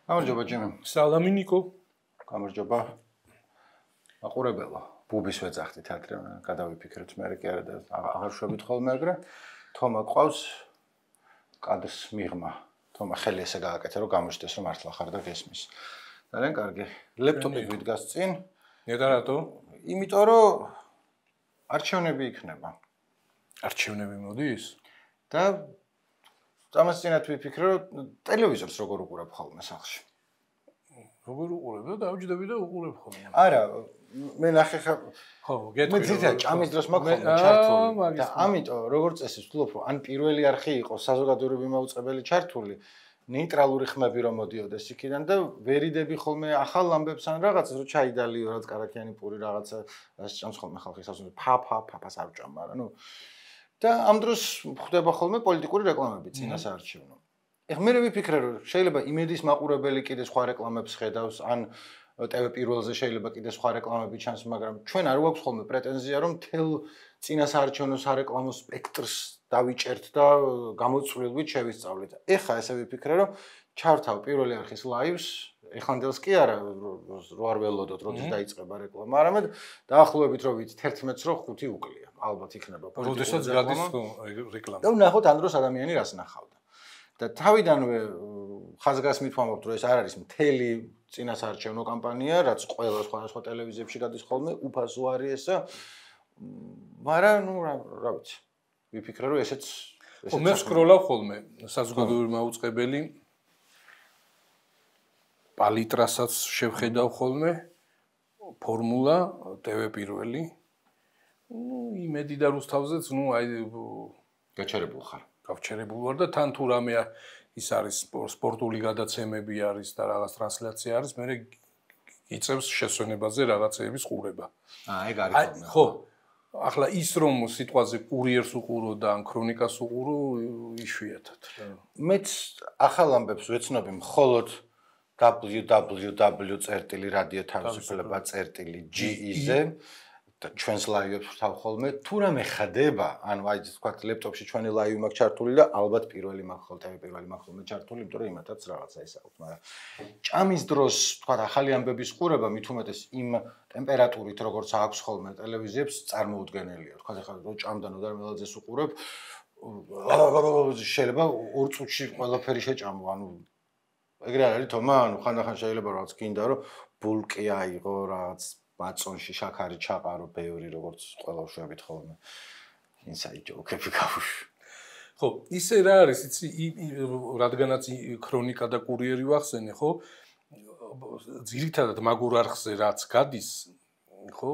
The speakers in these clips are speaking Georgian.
გამარჯობა ჯიმი. სალამი ნიკო. გამარჯობა. აყურებელო. ბუბის ვეძახდით ადრე, გადავიფიქრეთ მე კი არა და აღარ შვებით ხოლმე ეგრე. თომა ყავს კადრს მიღმა. თომა ხელი ესე გააკეთე რომ გამოჩნდეს რომ მართლა ხარ და გესმის. ძალიან კარგი. ლეპტოპი გვიდგას წინ. ნეტა რატო? იმიტომ რომ არჩევნები იქნება. არჩევნები მოდის? და ამას წინათ ვიფიქრე რომ ტელევიზორს როგორ უყურებ ხოლმე სახლში. როგორ უყურებ და დავჯდები და უყურებ ხოლმე. არა, მე ნახე ხა ხო, გეტყვი. მე ძირითადად ჭამის დროს მაქვს ხოლმე ჩართული და ამიტომ როგორც წესი ვთვლობ რომ ან პირველი არხი იყო საზოგადოებრივი მაუწყებელი ჩართული, ნეიტრალური ხმები რომ მოდიოდეს იქიდან და ვერიდები ხოლმე ახალ ამბებს ან რაღაცას რომ ჩაიდალიო რაც კარაქიანი პური რაღაცა ჭამს ხოლმე ხალხი საზოგადოებრივი ფაფას არ ჭამ, მაგრამ ნუ და ამ დროს ხდება ხოლმე პოლიტიკური რეკლამები წინასაარჩევნო. ეხლა მე ვიფიქრე რომ შეიძლება იმედის მაყურებელი კიდე სხვა რეკლამებს ხედავს ან TV პირველზე შეიძლება კიდე სხვა რეკლამები ჩანს, მაგრამ ჩვენ არ გვაქვს ხოლმე პრეტენზია რომ თელ წინასაარჩევნო სარეკლამო სპექტრს დავიჭერთ და გამოწვლილვით შევისწავლეთ. ეხლა ესე ვიფიქრე რომ ჩართავ პირველი არხის ლაივს, ეხანდელს კი არა რო არ ველოდოთ როდის დაიწყება რეკლამა, არამედ დაახლოებით რომ ვიცით 11-ს რო 5 უკლია. ალბათ იქნება პოლიტიკური რეკლამა. როდესაც გადის რეკლამა. და ვნახოთ ამ დროს ადამიანი რას ნახავდა. და თავიდანვე ხაზგასმით ვამბობთ რომ ეს არ არის მთელი წინასაარჩევნო კამპანია, რაც ყველა სხვადასხვა ტელევიზიებში გადის ხოლმე, უფასო არის ესა. მაგრამ ნუ რა ვიცი. ვიფიქრე რომ ესეც მე სკროლავ ხოლმე საზოგადოებრივი მაუწყებელი პალიტრასაც შევხედავ ხოლმე ფორმულა TV პირველი. ნუ იმედი და რუსთავზეც ნუ აი გაჩერებულ ხარ. გავჩერებულ ვარ და თან თუ რამე ის არის სპორტული გადაცემები არის და რაღაც ტრანსლაცია არის, მე იწევს შესვენებაზე რაღაცეების ყურება. ეგ არის ხოლმე. ხო. ახლა ის რომ სიტყვაზე კურიერს უყურო და ან ქრონიკას უყურო იშვიათად. მეც ახალ ამბებს ვეცნობი მხოლოდ www.radio-თავისუფლება.ge-ზე და ჩვენს ლაივებს ვთავ ხოლმე. თუ რამე ხდება, ანუ აი თქვათ ლეპტოპში ჩვენი ლაივი მაქვს ჩართული და ალბათ პირველი მაქვს ხოლმე, TV პირველი მაქვს ხოლმე ჩართული, იმიტომ რომ იმათაც რაღაცა ის აქვს, მაგრამ ჭამის დროს თქვათ ახალი ამბების ყურება მით უმეტეს იმ ტემპერატურით როგორც აქვს ხოლმე ტელევიზიებს წარმოუდგენელია. თქვათ ახლა რო ჭამდა ნოდარ მელაძეს უყურებ, შეიძლება 2 წუთში ყველაფერი შეჭამო, ანუ ეგრე არ არის თომა, ანუ ხანდახან შეიძლება რაღაც გინდა რომ ბულკი აიღო რაღაც მაწონში შაქარი ჩაყარო ბევრი როგორც ყველა შვებით ხოლმე. Inside joke-ები გავუშვი. ხო, ისე რა არის, იცი, რადგანაც ქრონიკა და კურიერი ვახსენე, ხო? ძირითადად მაგურ არხზე რაც გადის, ხო?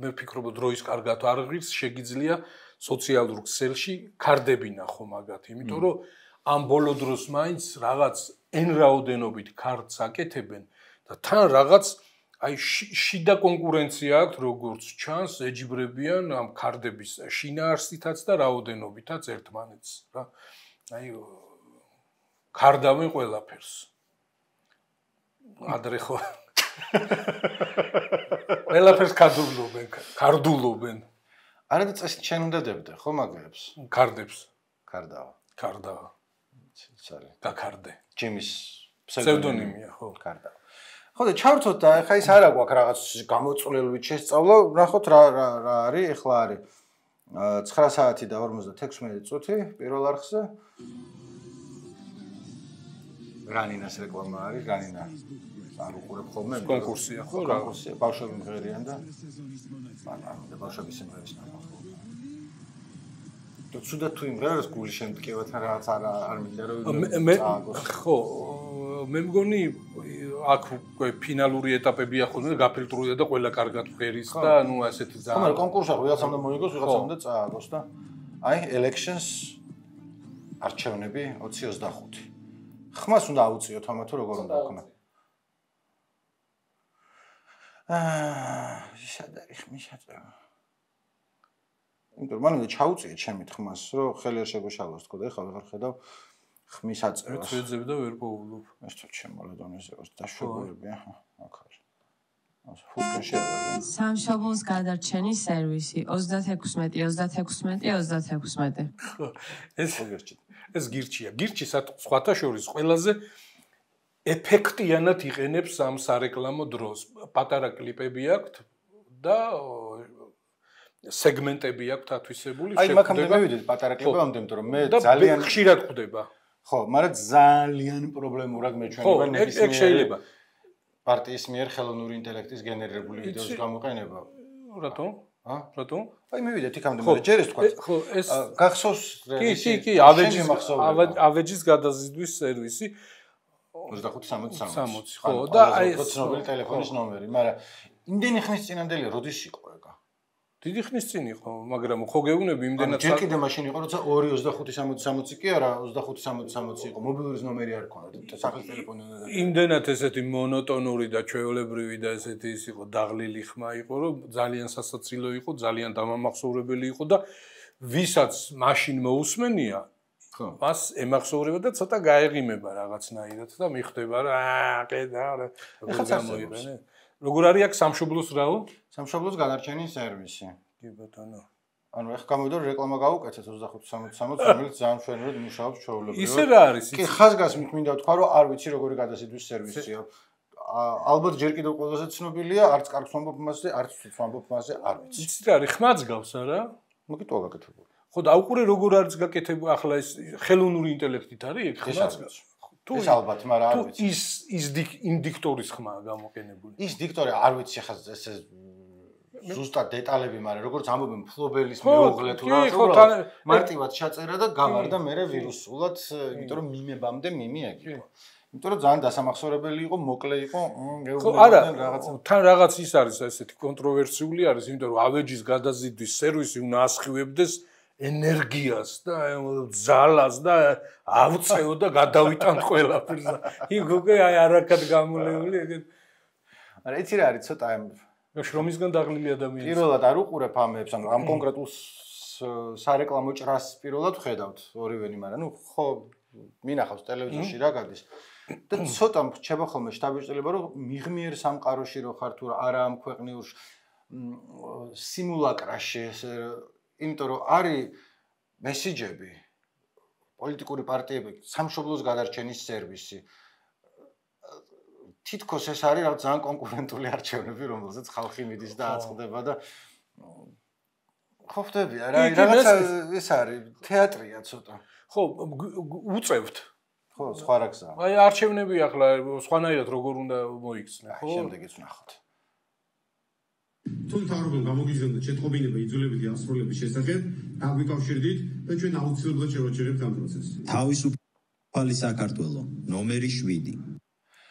მე ვფიქრობ, დროის კარგად არ ღირს, შეგიძლია სოციალურ ქსელში ქარდები ნახო მაგათ, იმიტომ რომ ამ ბოლო დროს მაინც რაღაც n რაოდენობით ქარდს აკეთებენ და თან რაღაც აი შიდა კონკურენცია აქვს როგორც ჩანს ეჯიბრებიან ამ ქარდების შინაარსითაც და რაოდენობითაც ერთმანეთს რა აი ქარდავენ ყველაფერს ადრე ხო ყველაფერს ქარდულობენ არა და წესი ჩვენ უნდა დებდე ხო მაგებს ქარდებს ქარდავა ცალი გაქარდე ჯიმის ფსევდონიმია ხო ქარდავა ხო და ჩავთოთ და ხა ის არა გვაქვს რაღაც გამოწვლილვით შესწავლა, ნახოთ რა არის, ეხლა არის 9 საათი და 56 წუთი პირველ არხზე. რანინას რეკლამა არის, რანინა არ უყურებ ხოლმე. კონკურსია ხო, კონკურსია, ბავშვები მღერიან და და ბავშვების სიმღერას ნახავ. და ცუდად თუ იმღერას გული შემტკივათ რაღაც არ მინდა რომ ხო მე მგონი აქ ფინალური ეტაპებია ხოლმე გაფილტრულია და ყველა კარგად ღერის და ნუ ასეთი ძალიან მაგრამ კონკურსი ვიღაცამ და მოიგოს ვიღაცამ და წააგოს და აი elections არჩევნები 2025 ხმას უნდა აუწიოთ ამა თუ როგორ უნდა ხმა სად არის ხმის აწევა იმიტომ რომ მანამდე ჩაუწიეთ ჩემი ხმას რომ ხელი არ შეგვეშალოს თქო და ეხლა ვეღარ ხედავ ხმის აწევას. ვეძებ და ვერ პოულობ. ეს თუ შემოლედონეზე ვარ დაშვებები, აქ არის. ფულკაში არის. სამშობლოს გადარჩენის სერვისი 36 ეს გირჩია. გირჩი სხვათა შორის ყველაზე ეფექტიანად იყენებს ამ სარეკლამო დროს. პატარა კლიპები აქვთ და სეგმენტები აქვთ ათვისებული. აი, მაგამდე მივიდეთ პატარა კლიპებამდე, იმიტომ რომ მე ძალიან ხშირად ხვდება. ხო, მაგრამ ძალიან პრობლემურად მეჩვენება შეიძლება პარტიის მიერ ხელოვნური ინტელექტის გენერირებული ვიდეოს გამოყენება. რატომ? რატომ? აი, მივიდეთ იქამდე, მაგრამ ჯერ ეს თქვა. ხო, ეს გახსოვს კი, ავეჯის გადაზიდვის სერვისი 2560. ხო, და აი ცნობილი ტელეფონის ნომერი, მაგრამ იმდენი ხნის წინანდელია, როდის იყო ეგა? დიდი ხნის წინ იყო, მაგრამ ხო გეუბნები იმდენად ჯერ კიდე მაშინ იყო, როცა 22560 კი არა, 2560 იყო, მობილურის ნომერი არ ქონდა, სახლის ტელეფონი უნდა. იმდენად ესეთი მონოტონური და ჩვეულებრივი და ესეთი ის იყო, დაღლილი ხმა იყო, რომ ძალიან სასაცილო იყო, ძალიან დამამახსოვრებელი იყო და ვისაც მაშინ მოусმენია, მას ემახსოვრება და ცოტა გაეღიმება რაღაცნაირად და მიხვდება რა, ყედა რა, როგორ გამოიყენე. როგორ არის აქ სამშობლოს რაო? სამშობლოს განარჩენის სერვისი. კი ბატონო. ანუ ეხლა გამოვიდა რომ რეკლამა გავუკეთეთ 2560, რომელიც ძალიან მშვენივრად მუშაობს ჩვეულებრივად. ისე რა არის? კი, ხაზგასმით მინდა ვთქვა, რომ არ ვიცი როგორი გადასიდვის სერვისია. ალბათ ჯერ კიდევ ყველაზე ცნობილია, არც კარგს ვამბობ მასზე, არც ცუდს ვამბობ მასზე, არ ვიცი. იცი რა არის? ხმაც გავს არა? მოგიტოვა გაკეთებული. ხო, დაუყურე როგორ არის გაკეთებული ახლა ეს ხელოვნური ინტელექტით არის ეგ ხმაც გავს. ეს ალბათ, მაგრამ არ ვიცი. ის იმ დიქტორის ხმაა გამოყენებული. ის დიქტორი არ ვიცი ხა ეს ზუსტად დეტალები, მაგრამ როგორც ამბობენ ფლობელის მეუღლე თუ რა, მარტივად ჩაწერა და გავარდა მერე ვირუსულად, იმიტომ რომ მიმებამდე მიმი ეგ იყო. იმიტომ რომ ძალიან დასამახსოვრებელი იყო, მოკლე იყო, გეუბნებოდნენ რაღაცა. თან რაღაც ის არის ესეთი კონტროვერსიული არის, იმიტომ რომ ავეჯის გადაზიდვის სერვისი უნდა ასხივებდეს ენერგიას და ძალას და ავწეო და გადავიტანთ ყველაფერს. იქ უკვე აი არაკად გამოლეული ეგეთ. არა, იცი რა არის ცოტა შრომისგან დაღლილი ადამიანი. პირველად არ უყურებ ამებს, ანუ ამ კონკრეტულ სარეკლამო ჭრას პირველად ვხედავთ ორივენი, მაგრამ ნუ ხო მინახავს ტელევიზორში რა გადის. და ცოტა რჩება ხოლმე შთაბეჭდილება, რომ მიღმიერ სამყაროში რო ხარ თუ არა ამ ქვეყნიურში სიმულაკრაში იმიტომ რომ არის მესიჯები პოლიტიკური პარტიები სამშობლოს გადარჩენის სერვისი თითქოს ეს არის რა ძალიან კონკურენტული არჩევნები რომელზეც ხალხი მიდის და აწყდება და ხო ხტები რა რაღაცა ეს არის თეატრია ცოტა ხო უწევთ ხო სხვა რა გზაა აი არჩევნები ახლა სხვანაირად როგორ უნდა მოიქცნე ხო შემდეგიც ვნახოთ თუმცა თავრობამ გამოგიზარდა შეტყობინება იძულებითი ასრულების შესახებ, აგვიკავშირდით და ჩვენ აუცილებლად შევაჩერებთ ამ პროცესს. თავისუფალი საქართველო, ნომერი 7.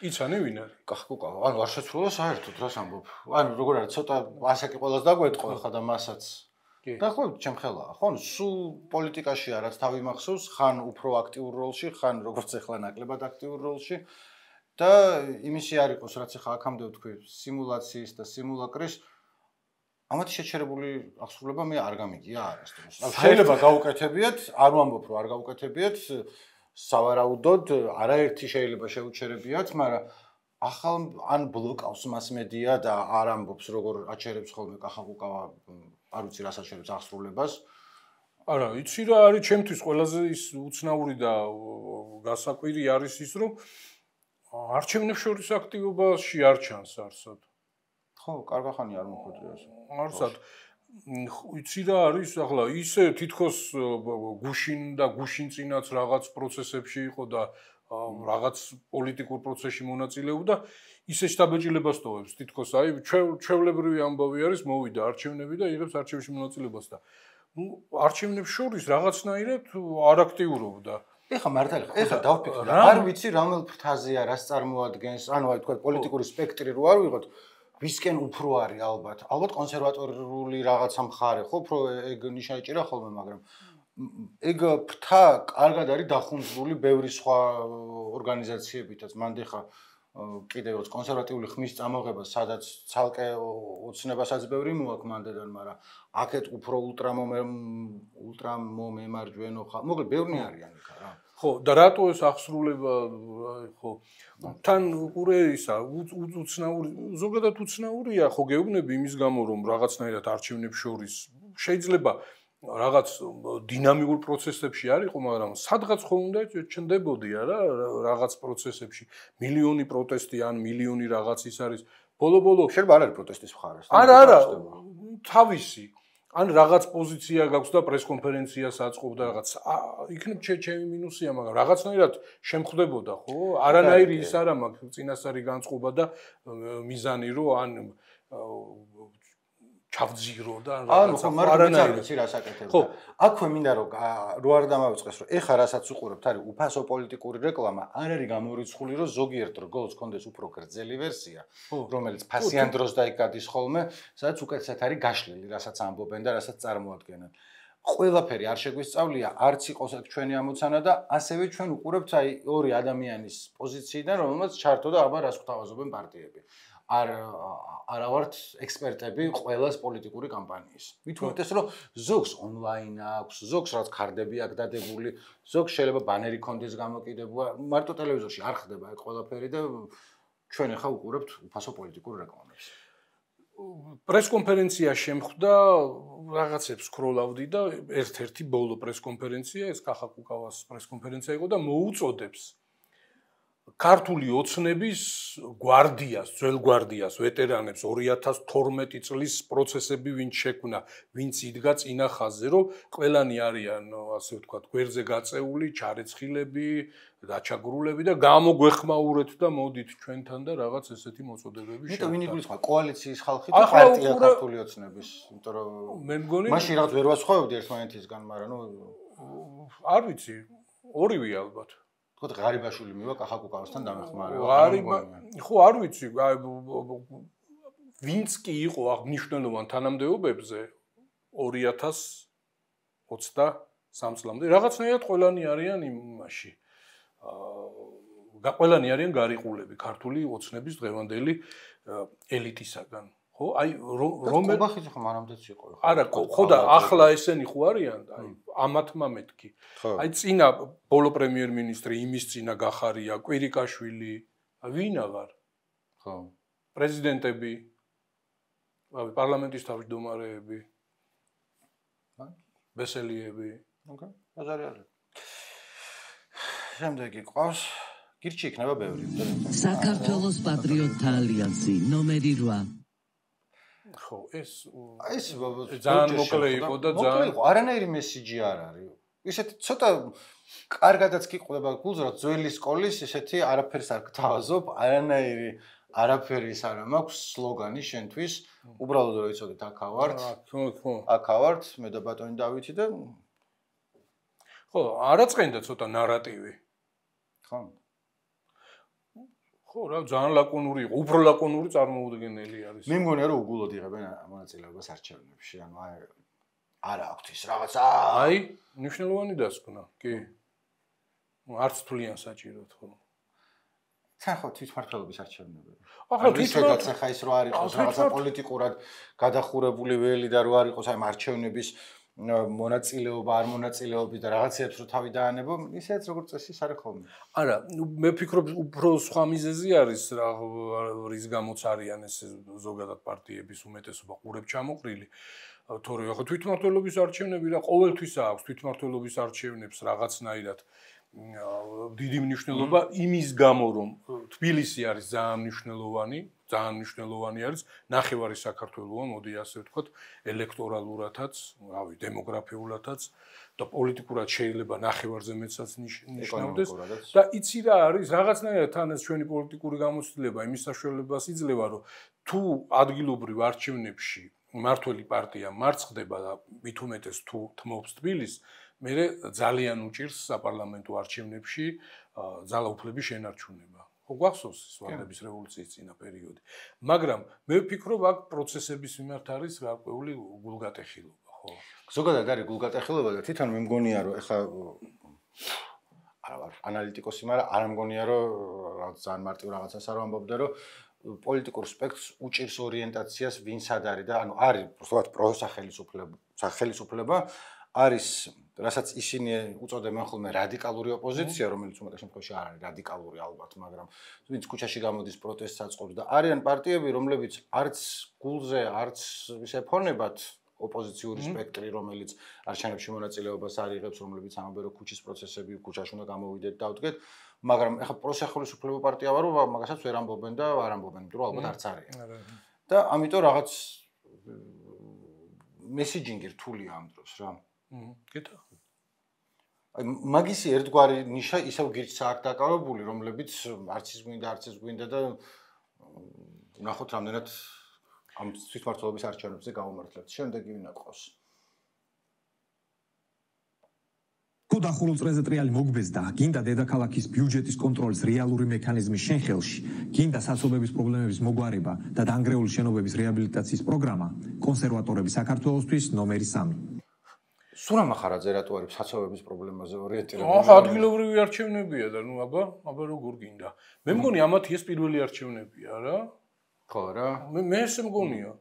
იცანი ვინ არის? კახკუკა, ანუ არ შეცვლა საერთოდ რას ამბობ. ანუ როგორ არის, ცოტა ასაკი ყველას დაგვეტყო ხა და მასაც. და ხო, ჩემ ხელაა, ხო, სულ პოლიტიკაშია რაც თავი მახსოვს, ხან უფრო აქტიურ როლში, ხან როგორც ახლა ნაკლებად აქტიურ როლში. და იმისი არ იყოს, რაც ახლა აქამდე ვთქვი, სიმულაციის და სიმულაკრის ამათი შეჩერებული აღსრულება მე არ გამიგია არასდროს. შეიძლება გაუკეთებიათ, არ ვამბობ რომ არ გაუკეთებიათ, სავარაუდოდ არაერთი შეიძლება შეუჩერებიათ, მაგრამ ახალ ან ბლოკავს მასმედია და არ ამბობს როგორ აჩერებს ხოლმე კახაკუკავა, არ ვიცი რას აჩერებს აღსრულებას. არა, იცი რა არის ჩემთვის ყველაზე ის უცნაური და გასაკვირი არის ის რომ არჩევნებს შორის აქტივობაში არ ჩანს არსად. ხო, კარგახანი არ მოხვედრია ეს. არსად. იცი რა არის ახლა ისე თითქოს გუშინ და გუშინწინაც რაღაც პროცესებში იყო და რაღაც პოლიტიკურ პროცესში მონაწილეობდა, ისე შთაბეჭდილებას ტოვებს თითქოს აი ჩვეულებრივი ამბავი არის მოვიდა არჩევნები და იღებს არჩევნებში მონაწილეობას და არჩევნებს შორის რაღაცნაირად არ აქტიურობდა. ეხა მართალი ეხა დავფიქრე არ ვიცი რომელ ფრთაზეა რას წარმოადგენს ანუ აი თქვა პოლიტიკური სპექტრი რო არ ვიღოთ ვისკენ უფრო არის ალბათ კონსერვატორული რაღაცა მხარე ხო უფრო ეგ ნიშნა ეჭირა ხოლმე მაგრამ ეგ ფრთა კარგად არის დახუნძვრული ბევრი სხვა ორგანიზაციებითაც მანდ ეხა კიდევ კონსერვატიული ხმის წამოღება სადაც ცალკე ოცნებასაც ბევრი მოაქვს მანდედან მაგრამ აქეთ უფრო ულტრამომემარჯვენო ხალხი მოკლედ ბევრი არიან იქ რა ხო და რატო ეს აღსრულება ხო თან უყურე ისა უცნაური ზოგადად უცნაურია ხო გეუბნები იმის გამო რომ რაღაცნაირად არჩევნებს შორის შეიძლება რაღაც დინამიკურ პროცესებში არ იყო, მაგრამ სადღაც ხო უნდა ჩნდებოდია რა რაღაც პროცესებში. მილიონი პროტესტი ან მილიონი რაღაც ის არის. ბოლო-ბოლო შეიძლება არ არის პროტესტის მხარეს. არა, თავისი. ან რაღაც პოზიცია გაქვს და პრესკონფერენციას აწყობ და რაღაც იქნებ ჩემი მინუსია, მაგრამ რაღაცნაირად შემხდებოდა, ხო? არანაირი ის არა მაქვს წინასწარი განწყობა და მიზანი რომ ან ჩავძირო და რაღაცა არანაირი ვიცი რა საკეთებდა. აქვე მინდა რომ არ დამავიწყეს რომ ეხა რასაც უყურებთ არის უფასო პოლიტიკური რეკლამა, არ არის გამორიცხული რომ ზოგიერთ რგოლს კონდეს უფრო გრძელი ვერსია, რომელიც ფასიან დროს დაიკადის ხოლმე, სადაც უკეთესად არის გაშლილი, რასაც ამბობენ და რასაც წარმოადგენენ. ყველაფერი არ შეგვისწავლია, არც იყოს აქ ჩვენი ამოცანა და ასევე ჩვენ უყურებთ აი ორი ადამიანის პოზიციიდან, რომელმაც ჩართო და აბა რას გვთავაზობენ პარტიები. არა ვართ ექსპერტები ყველას პოლიტიკური კამპანიის. მით უმეტეს რომ ზოგს ონლაინ აქვს, ზოგს რაც ქარდები აქვს დადებული, ზოგს შეიძლება ბანერი კონდეს გამოკიდება, მარტო ტელევიზორში არ ხდება ეგ ყველაფერი და ჩვენ ახლა უყურებთ უფასო პოლიტიკურ რეკლამებს. პრესკონფერენცია შემხვდა, რაღაცებს სკროლავდი და ერთ-ერთი ბოლო პრესკონფერენცია ეს კახაკუკავას პრესკონფერენცია იყო და მოუწოდებს ქართული ოცნების გვარდიას, ძველ გვარდიას, ვეტერანებს 2012 წლის პროცესები ვინც შექმნა, ვინც იდგა წინა ხაზზე, რომ ყველანი არიან, ასე ვთქვათ, გვერდზე გაწეული, ჩარეცხილები, დაჩაგრულები და გამოგვეხმაურეთ და მოდით ჩვენთან და რაღაც ესეთი მოწოდებები შევხვდით. ვინ იგულისხმება კოალიციის ხალხი და პარტია ქართული ოცნების, იმიტომ რომ მე მგონი მაშინ რაღაც ვერ ვასხოვებდი ერთმანეთისგან, მაგრამ არ ვიცი, ორივე ალბათ. თქო ღარიბაშვილი მივა კახაკუკავასთან დამეხმარევა. ხო, არ ვიცი, ვინც კი იყო აღნიშნულოვან თანამდებობებზე 2023 წლამდე. რაღაცნაირად ყველანი არიან იმაში. ყველანი არიან გარიყულები ქართული ოცნების დღევანდელი ელიტისაგან. ხო, აი რომელ ყობახიძე ხო მანამდეც იყო. არა, ხო და ახლა ესენი ხო არიან, აი ამათმა მეთქი. აი წინა ბოლო პრემიერ-მინისტრი იმის წინა გახარია, კვირიკაშვილი, ვინ აღარ? ხო. პრეზიდენტები, პარლამენტის თავმჯდომარეები. ბესელიები. ოკეი, აზარი არის. შემდეგი ყავს გირჩი იქნება ბევრი. საქართველოს პატრიოტთა ალიანსი ნომერი 8. ხო, ეს ძალიან მოკლე იყო და ძალიან არანაირი მესიჯი არ არის. ისეთი ცოტა კარგადაც კი ყובה გულს რა ძველი სკოლის ისეთი არაფერს არ გთავაზობ, არაფერი ის არა მაქვს სლოგანი შენთვის, უბრალოდ რომ იცოდეთ აქა ვართ. ხო. აქა ვართ, მე და ბატონი დავითი და ხო, არაწყენდა ცოტა ნარატივი. ხო. ხო, რა ძალიან ლაკონური იყო, უფრო ლაკონური წარმოუდგენელი არის. მე მგონია რომ უგულოდ იღებენ მონაწილეობას არჩევნებში, ანუ არა აქვთ ის რაღაცა. აი, მნიშვნელოვანი დასკვნა, კი. არც თვლიან საჭიროდ, ხო. თან ხო თვითმმართველობის არჩევნები. ახლა თვითმმართველობა ახლა ის რო არ იყოს რაღაცა პოლიტიკურად გადახურებული ველი და რო არ იყოს აი არჩევნების მონაწილეობა არ მონაწილეობის და რაღაცებს რო თავი დაანებო, ისეც როგორც წესი არის ხოლმე. არა, მე ვფიქრობ უფრო სხვა მიზეზი არის რა რის გამოც არიან ეს ზოგადად პარტიების უმეტესობა ყურებ ჩამოყრილი. თორე ახლა თვითმმართველობის არჩევნები რა ყოველთვის აქვს თვითმმართველობის არჩევნებს რაღაცნაირად დიდი მნიშვნელობა იმის გამო რომ თბილისი არის ძალიან მნიშვნელოვანი არის ნახევარი საქართველოა მოდი ასე ვთქვათ ელექტორალურათაც, რავი, დემოგრაფიულათაც და პოლიტიკურად შეიძლება ნახევარზე მეტსაც ნიშნავდეს და იცი რა არის რაღაცნაირად თან ეს ჩვენი პოლიტიკური გამოცდილება იმის საშუალებას იძლევა რომ თუ ადგილობრივ არჩევნებში მართველი პარტია მარცხდება და მით უმეტეს თუ თმობს თბილისს მე ძალიან უჭირს საპარლამენტო არჩევნებში ძალაუფლების შენარჩუნება. ხო გვახსოვს სვანების რევოლუციის წინა პერიოდი. მაგრამ მე ვფიქრობ აქ პროცესების მიმართ არის გარკვეული გულგატეხილობა, ხო? ზოგადად არის გულგატეხილობა და თვითონ მე მგონია რომ ეხა არა ვარ ანალიტიკოსი, მაგრამ არ მგონია რომ ძალიან მარტივ რაღაცას არ ვამბობდე რომ პოლიტიკურ სპექტრს უჭირს ორიენტაციას ვინ სად არის და ანუ არის უბრალოდ პროსახელისუფლება არის რასაც ისინი უწოდებენ ხოლმე რადიკალური ოპოზიცია, რომელიც უმეტეს შემთხვევაში არ არის რადიკალური ალბათ, მაგრამ ვინც ქუჩაში გამოდის პროტესტს აწყობს და არიან პარტიები, რომლებიც არც გულზე, არც ისე ფონებად ოპოზიციური სპექტრი, რომელიც არჩევნებში მონაწილეობას არ იღებს, რომლებიც ამბობენ, რომ ქუჩის პროცესები ქუჩაში უნდა გამოვიდეთ და დავდგეთ, მაგრამ ეხლა პროსახელისუფლებო პარტია ვარო, მაგასაც ვერ ამბობენ და არ ამბობენ, იმიტომ რომ ალბათ არც არიან. და ამიტომ რაღაც მესიჯინგი რთულია ამ დროს რა. კეთო. აი მაგისი ერთგვარი ნიშა ისევ გირჩა აქ დაკავებული, რომლებიც არც ის გვინდა, არც ეს გვინდა და ნახოთ რამდენად ამ თვითმმართველობის არჩევნებზე გამომართლეთ. შემდეგ ვინა ყავს. თუ დახურულ წრეზე ტრიალი მოგბეზდა, გინდა დედაქალაქის ბიუჯეტის კონტროლის რეალური მექანიზმი შენხელში, გინდა სასობების პრობლემების მოგვარება და დანგრეული შენობების რეაბილიტაციის პროგრამა, კონსერვატორები საქართველოსთვის ნომერი 3. სურამ ახარაძე რატო არის საცობების პრობლემაზე ორიენტირებული? ახლა ადგილობრივი არჩევნებია და ნუ აბა როგორ გინდა. მე მგონი ამათი ეს პირველი არჩევნებია რა. ხო რა. მე ესე მგონია.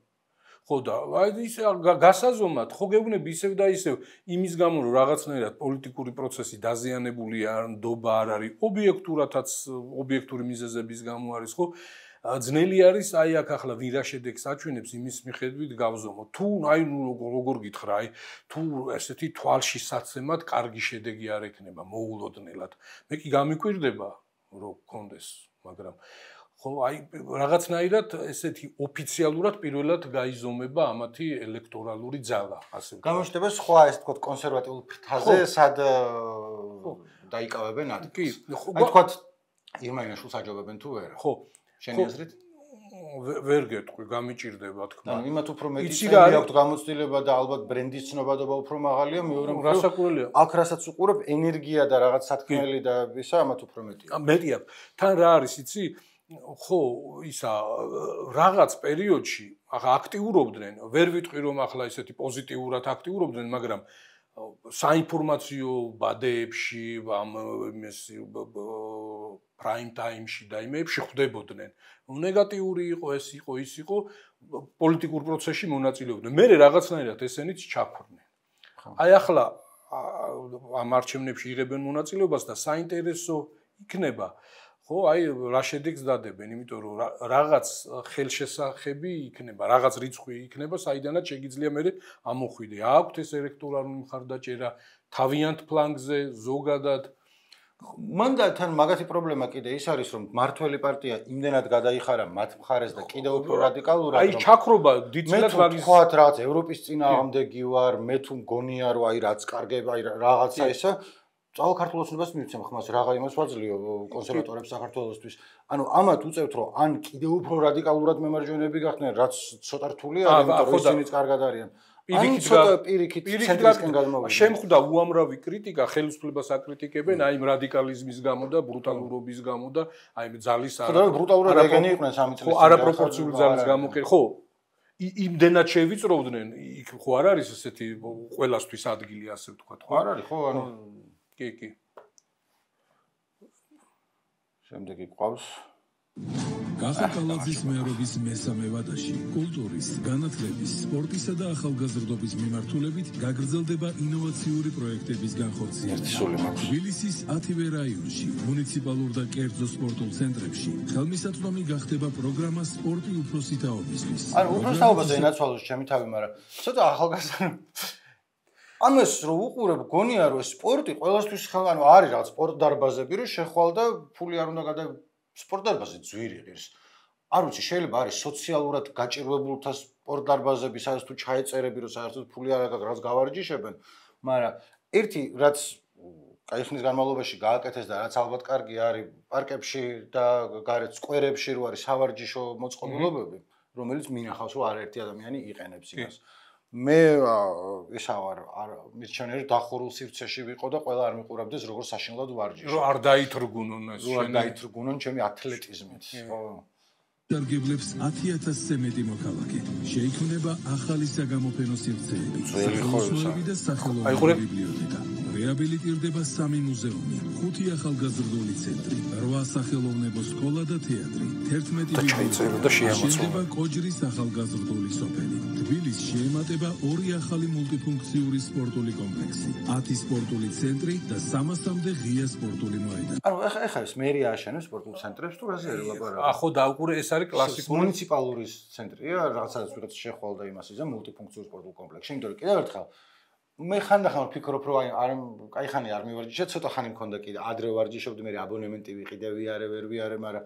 ხო და აი ის გასაზომად ხო გეუბნები ისევ და ისევ იმის გამო რომ რაღაცნაირად პოლიტიკური პროცესი დაზიანებული არ ნდობა არ არის ობიექტურადაც ობიექტური მიზეზების გამო არის ხო ძნელი არის აი აქ ახლა ვირა შედეგს აჩვენებს იმის მიხედვით გავზომო თუ აი ნუ როგორ გითხრა აი თუ ესეთი თვალში საცემად კარგი შედეგი არ ექნება მოულოდნელად მე კი გამიკვირდება რომ გქონდეს მაგრამ ხო აი რაღაცნაირად ესეთი ოფიციალურად პირველად გაიზომება ამათი ელექტორალური ძალა ასე ვთქვათ. გამოჩნდება სხვა ეს თქო კონსერვატიულ ფრთაზე სად დაიკავებენ ადგილს. აი თქო ირმაინაშვილს აჯობებენ თუ ვერ? ხო. შენი აზრით? ვერ გეტყვი, გამიჭირდება თქმა. ანუ იმათ უფრო მეტი წელი აქვს გამოცდილება და ალბათ ბრენდის ცნობადობა უფრო მაღალია, მეორე რასაკურელია. აქ რასაც უყურებ, ენერგია და რაღაც სათქმელი და ისა ამათ უფრო მეტია. მეტი აქვს. თან რა არის, იცი? ხო, ისა რაღაც პერიოდში ახლა აქტიურობდნენ, ვერ ვიტყვი რომ ახლა ესეთი პოზიტიურად აქტიურობდნენ, მაგრამ საინფორმაციო ბადეებში, ამ prime time-ში და იმებში ხვდებოდნენ. ნეგატიური იყო, ეს იყო, ის იყო, პოლიტიკურ პროცესში მონაწილეობდნენ. მე რაღაცნაირად ესენიც ჩაქრნენ. აი ახლა ამ არჩევნებში იღებენ მონაწილეობას და საინტერესო იქნება ხო, აი რა შედეგს დადებენ, იმიტომ რომ რაღაც ხელშესახები იქნება, რაღაც რიცხვი იქნება, საიდანაც შეიძლება მე ამოხვიდე. აქვთ ეს ელექტორალური მხარდაჭერა თავიანთ ფლანგზე, ზოგადად. მან და თან მაგათი პრობლემა კიდე ის არის, რომ მართველი პარტია იმდენად გადაიხარა მათ მხარეს და კიდევ უფრო რადიკალურად, აი ჩაქრობა დიდწილად მაგის თქვათ რაღაც ევროპის წინააღმდეგი ვარ, მე თუ მგონია რომ აი რაც კარგება, აი რაღაცა ისა წავალ ქართულოსნებას მივცემ ხმას რაღა იმას ვაძლიო კონსერვატორებს საქართველოსთვის. ანუ ამათ უწევთ რომ ან კიდევ უფრო რადიკალურად მემარჯვენეები გახდნენ, რაც ცოტა რთული არის, იმიტომ რომ ისინიც კარგად არიან. ან ცოტა პირიქით ცენტრისკენ გადმოვიდნენ. შემხვდა უამრავი კრიტიკა, ხელისუფლებას აკრიტიკებენ აი იმ რადიკალიზმის გამო და ბრუტალურობის გამო და აი ძალის არა ბრუტალურად ეგენი იყვნენ 3 წლის წინ. არაპროპორციული ძალის გამო ხო იმდენად შევიწროვდნენ, იქ ხო არ არის ესეთი ყველასთვის ადგილი ასე ვთქვათ, ხო? არ არის, ხო, ანუ კი. შემდეგი ყავს გახაკალაძის მეურობის მესამე ვადაში კულტურის, განათლების, სპორტისა და ახალგაზრდობის მიმართულებით გაგრძელდება ინოვაციური პროექტების განხორციელება. თბილისის 10-ვე რაიონში, მუნიციპალურ და კერძო სპორტულ ცენტრებში ხელმისაწვდომი გახდება პროგრამა სპორტი უფროსი თაობისთვის. ანუ უფროს თაობაზე ენაცვალოს ჩემი თავი, მაგრამ ცოტა ახალგაზრდა ამას რო უყურებ, გონია რომ სპორტი ყველასთვის ანუ არის რაღაც სპორტ დარბაზები, რომ შეხვალ და ფული არ უნდა გადა სპორტ დარბაზი ძვირი ღირს. არ ვიცი, შეიძლება არის სოციალურად გაჭირვებულთა სპორტ დარბაზები, სადაც თუ ჩაეწერები, რომ საერთოდ ფული არ აქვს, რაღაც გავარჯიშებენ, მაგრამ ერთი რაც კაი ხნის განმავლობაში გააკეთეს და რაც ალბათ კარგი არის პარკებში და გარეთ სკვერებში რო არის სავარჯიშო მოწყობილობები, რომელიც მინახავს რომ არაერთი ადამიანი იყენებს იმას. მე ისა ვარ მირჩენერი დახურულ სივრცეში ვიყო და ყველა არ მიყურებდეს როგორ საშინლად ვარჯიშობ. რომ არ დაითრგუნონ ეს შენ. არ დაითრგუნონ ჩემი ათლეტიზმით. ხო. დარგებლებს 10,000-ზე მეტი მოქალაქე. შეიქმნება ახალი საგამოფენო სივრცეები. სახელმწიფოები და სახელმწიფო ბიბლიოთეკა. რეაბილიტირდება 3 მუზეუმი, 5 ახალგაზრდული ცენტრი, 8 სახელოვნებო სკოლა და თეატრი, 11 ბიბლიოთეკა, შედება კოჯრის ახალგაზრდული სოფელი. თბილისს შეემატება 2 ახალი მულტიფუნქციური სპორტული კომპლექსი, 10 სპორტული ცენტრი და 300-მდე ღია სპორტული მოედანი. ანუ ეხლა ეს მერია აშენებს სპორტულ ცენტრებს თუ რაზე არის ლაპარაკი? ახო დაუყურე ეს არის კლასიკური მუნიციპალური ცენტრია, რაღაცაც ვიღაც შეხვალდა იმას იზა მულტიფუნქციურ სპორტულ კომპლექსში, იმიტომ რომ კიდევ ერთხელ მე ხანდახან ვფიქრობ რომ აი ხანი არ მივარჯიშე, ცოტა ხანი მქონდა კიდე, ადრე ვარჯიშობდი, მე აბონემენტი ვიყიდე, ვიარე, ვერ ვიარე, მაგრამ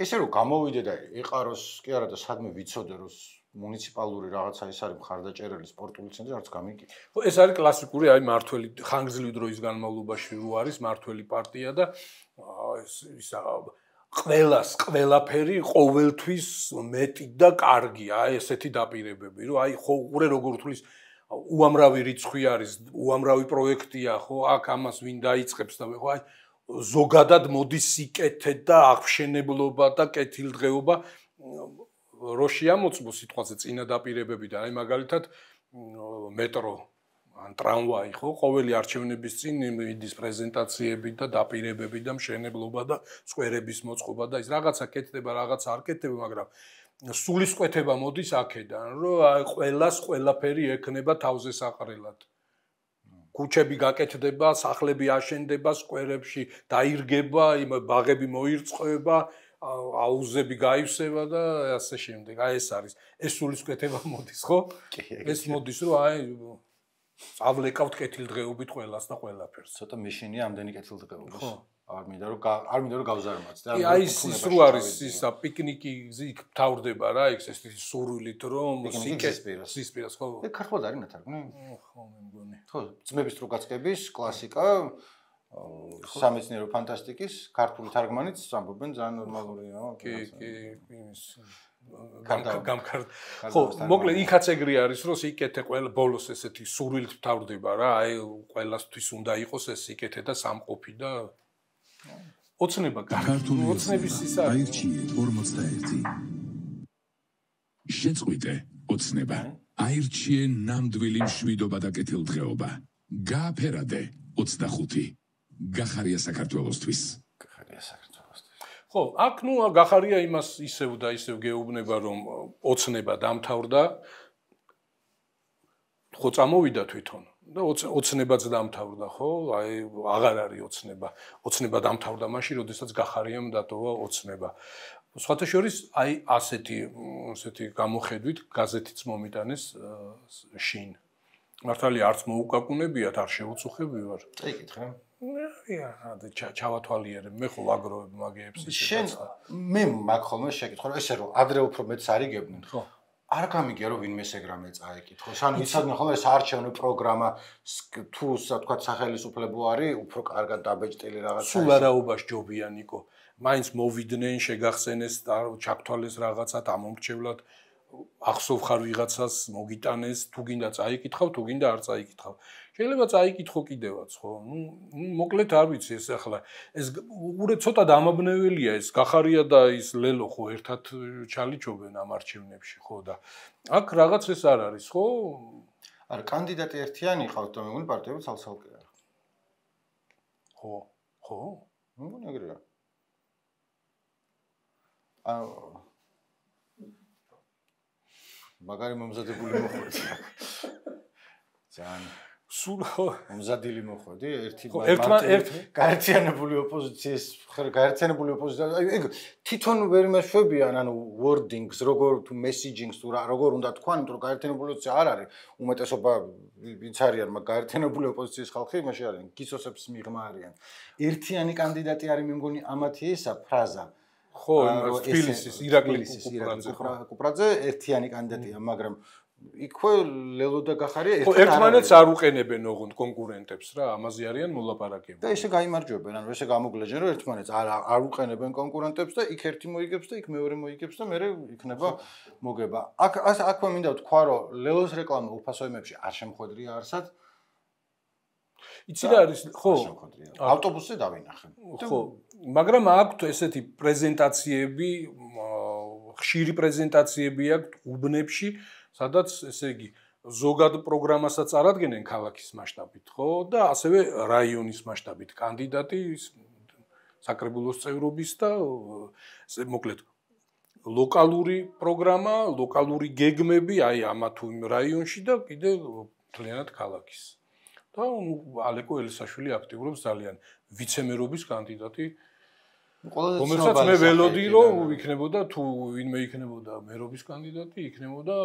ესე რომ გამოვიდე და იყაროს, კი არა და სადმე ვიცოდე რომ მუნიციპალური რაღაცა ეს არის მხარდაჭერილი სპორტული ცენტრი, არც გამიგია. ხო, ეს არის კლასიკური, აი მართველი ხანგრძლივი დროის განმავლობაში რო არის მართველი პარტია და ისა ყველაფერი ყოველთვის მეტი და კარგი, აი ესეთი დაპირებები, რომ აი ხო უყურე როგორ თulis უამრავი რიცხვი არის, უამრავი პროექტია, ხო, აქ ამას ვინ დაიწყებს და ხო აი ზოგადად მოდის სიკეთე და აღშენებლობა და კეთილდღეობა რო შეამოწმო სიტყვაზე წინა დაპირებებიდან, აი მაგალითად მეტრო ან ტრამვაი, ხო, ყოველი არჩევნების წინ მიდის პრეზენტაციები და დაპირებები და მშენებლობა და სკვერების მოწყობა და ის რაღაცა კეთდება, რაღაცა არ კეთდება, მაგრამ სულისკვეთება მოდის აქედან, რომ აი ყველას ყველაფერი ექნება თავზე საყრელად. ქუჩები გაკეთდება, სახლები აშენდება, სკვერებში დაირგება, ბაღები მოირწყვება, აუზები გაივსება და ასე შემდეგ. აი ეს არის. ეს სულისკვეთება მოდის, ხო? ეს მოდის, რომ აი წავლეკავთ კეთილდღეობით ყველას და ყველაფერს. ცოტა მეშინია ამდენი კეთილდღეობას. არ მინდა რომ გავზარმაც და აი ის რო არის ისა პიკნიკი იქ თავდება რა იქ ეს სურვილით რომ სისპირას ხო ეგ ქართულად არის ნათარგმნი ხო მე მგონი ხო ძმების დრუგაცკების კლასიკა სამეცნიერო ფანტასტიკის ქართული თარგმანიც ამბობენ ძალიან ნორმალურია კი იმის ხო მოკლედ იქაც ეგრე არის რომ სიკეთე ყველა ბოლოს ესეთი სურვილით თავდება რა აი ყველასთვის უნდა იყოს ეს სიკეთე და სამყოფი და ოცნება ქართული ოცნების ის არის აირჩიე 41 შეწყვიტე ოცნება აირჩიე ნამდვილი მშვიდობა და კეთილდღეობა გააფერადე 25 გახარია საქართველოსთვის ხო აქ ნუ გახარია იმას ისევ და ისევ გეუბნება რომ ოცნება დამთავრდა ხო წამოვიდა თვითონ და ოცნებაც დამთავრდა ხო აი აღარ არის ოცნება დამთავრდა მაშინ როდესაც გახარიამ დატოვა ოცნება სხვათა შორის აი ასეთი გამოხედვით გაზეთიც მომიტანეს შინ მართალი არც მოუკაკუნებიათ არ შეუწუხები ვარ წაიკითხე ჩავათვალიერებ მე ხო ვაგროვებ მაგეებს შენ მე მაგ ხოლმე შეკითხო რომ ესე რომ ადრე უფრო მეც არიგებდნენ ხო არ გამიგია რომ ვინმე ეგრამე წაეკითხოს ანუ იცოდნენ ხოლმე ეს არჩევნო პროგრამა თუ თქვა სახელისუფლებო არის უფრო კარგად დაბეჭდილი რაღაცა სულ არაობას ჯობია ნიკო მაინც მოვიდნენ შეგახსენეს და ჩაქთვალეს რაღაცა ამომრჩევლად ახსოვ ხარ ვიღაცას მოგიტანეს თუ გინდა წაიკითხავ თუ გინდა არ წაიკითხავ შეიძლება წაიკითხო კიდევაც ხო ნუ მოკლედ არ ვიცი ეს ახლა ეს უყურე ცოტა დამაბნეველია ეს გახარია და ის ლელო ხო ერთად ჩალიჩობენ ამ არჩევნებში ხო და აქ რაღაც ეს არ არის ხო არა კანდიდატი ერთიანი ყავთ და მე მგონი პარტიები ცალ-ცალკე არა ხო მე მგონი ეგრეა მაგარი მომზადებული მოხვედი ძალიან სულ მომზადილი მოხვედი გაერთიანებული ოპოზიცია ეგ თვითონ ვერ მეშვებიან ანუ wordings როგორ თუ messagings თუ როგორ უნდა თქვან იმიტომ რომ გაერთიანებული ოპოზიცია არ არის უმეტესობა ვინც არიან მაგ გაერთიანებული ოპოზიციის ხალხი იმაში არიან გისოსებს მიღმა არიან ერთიანი კანდიდატი არის მე მგონი ამათი ისა ფრაზა ხო თბილისის ირაკლი კუპრაძე ერთიანი კანდიდატია მაგრამ იქვე ლელო და გახარია ერთმანეთს არ უყენებენ ოღონდ კონკურენტებს რა ამაზე არიან მოლაპარაკები და ესე გაიმარჯვებენ ანუ ესე გამოგლეჯენ რომ ერთმანეთს არ უყენებენ კონკურენტებს და იქ ერთი მოიგებს და იქ მეორე მოიგებს და მეორე იქნება მოგება აქვე მინდა ვთქვა რომ ლელოს რეკლამა უფასოებებში არ შემხვედრია არსად იცი რა არის ხო ავტობუსზე დავინახე ხო მაგრამ აქვთ ესეთი პრეზენტაციები ხშირი პრეზენტაციები აქვთ უბნებში სადაც ესე იგი ზოგად პროგრამასაც წარადგენენ ქალაქის მასშტაბით, ხო? და ასევე რაიონის მასშტაბით კანდიდატი საკრებულოს წევრობის და მოკლედ ლოკალური პროგრამა, ლოკალური გეგმები აი ამა თუ იმ რაიონში და კიდე მთლიანად ქალაქის. და ალეკო ელისაშვილი აქტიურობს ძალიან ვიცემერობის კანდიდატი. რომელსაც მე ველოდი რომ იქნებოდა თუ ვინმე იქნებოდა მერობის კანდიდატი, იქნებოდა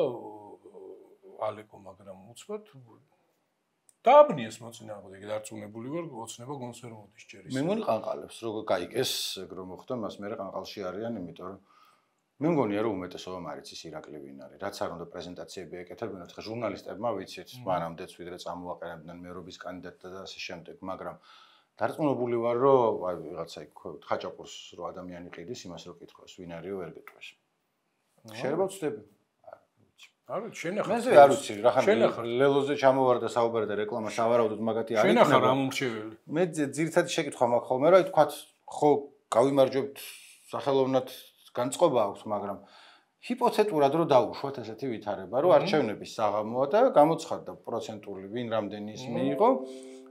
ალეკო, მაგრამ უცბად დააბნიეს მოწინააღმდეგე, დარწმუნებული ვარ, ოცნება გონს ვერ მოდის ჯერის. მე მგონი ყანყალებს, როგორ გაიგეს, ეგ რომ მოხდა, მას მე ყანყალში არიან, იმიტომ რომ მე მგონია რომ უმეტესობა მარიცის ირაკლი ვინ არის, რაც არ უნდა პრეზენტაციები ეკეთებინათ, ხა ჟურნალისტებმა ვიცით, მანამდეც ვიდრე წამოაყენებდნენ მერობის კანდიდატთა და ასე შემდეგ, მაგრამ დარწმუნებული ვარ, რომ აი ვიღაცა იქ ხაჭაპურს რო ადამიანი ყიდის, იმას რო კითხოს, ვინ არისო ვერ გეტყვეს. შეიძლება ვწდები. არ ვიცი, შენახა. მე არ ვიცი, რა ხან ლელოზე ჩამოვარდა საუბარი და რეკლამა სავარაუდოდ მაგათი არის. შენახა რა მომრჩეველი. მე ძირითადი შეკითხვა მაქვს ხოლმე, რა თქვათ, ხო, გავიმარჯვებთ სახელოვნად განწყობა აქვს, მაგრამ ჰიპოთეტურად რო დაუშვათ ესეთი ვითარება, რომ არჩევნების საღამოა და გამოცხადდა პროცენტული ვინ რამდენი ის მიიღო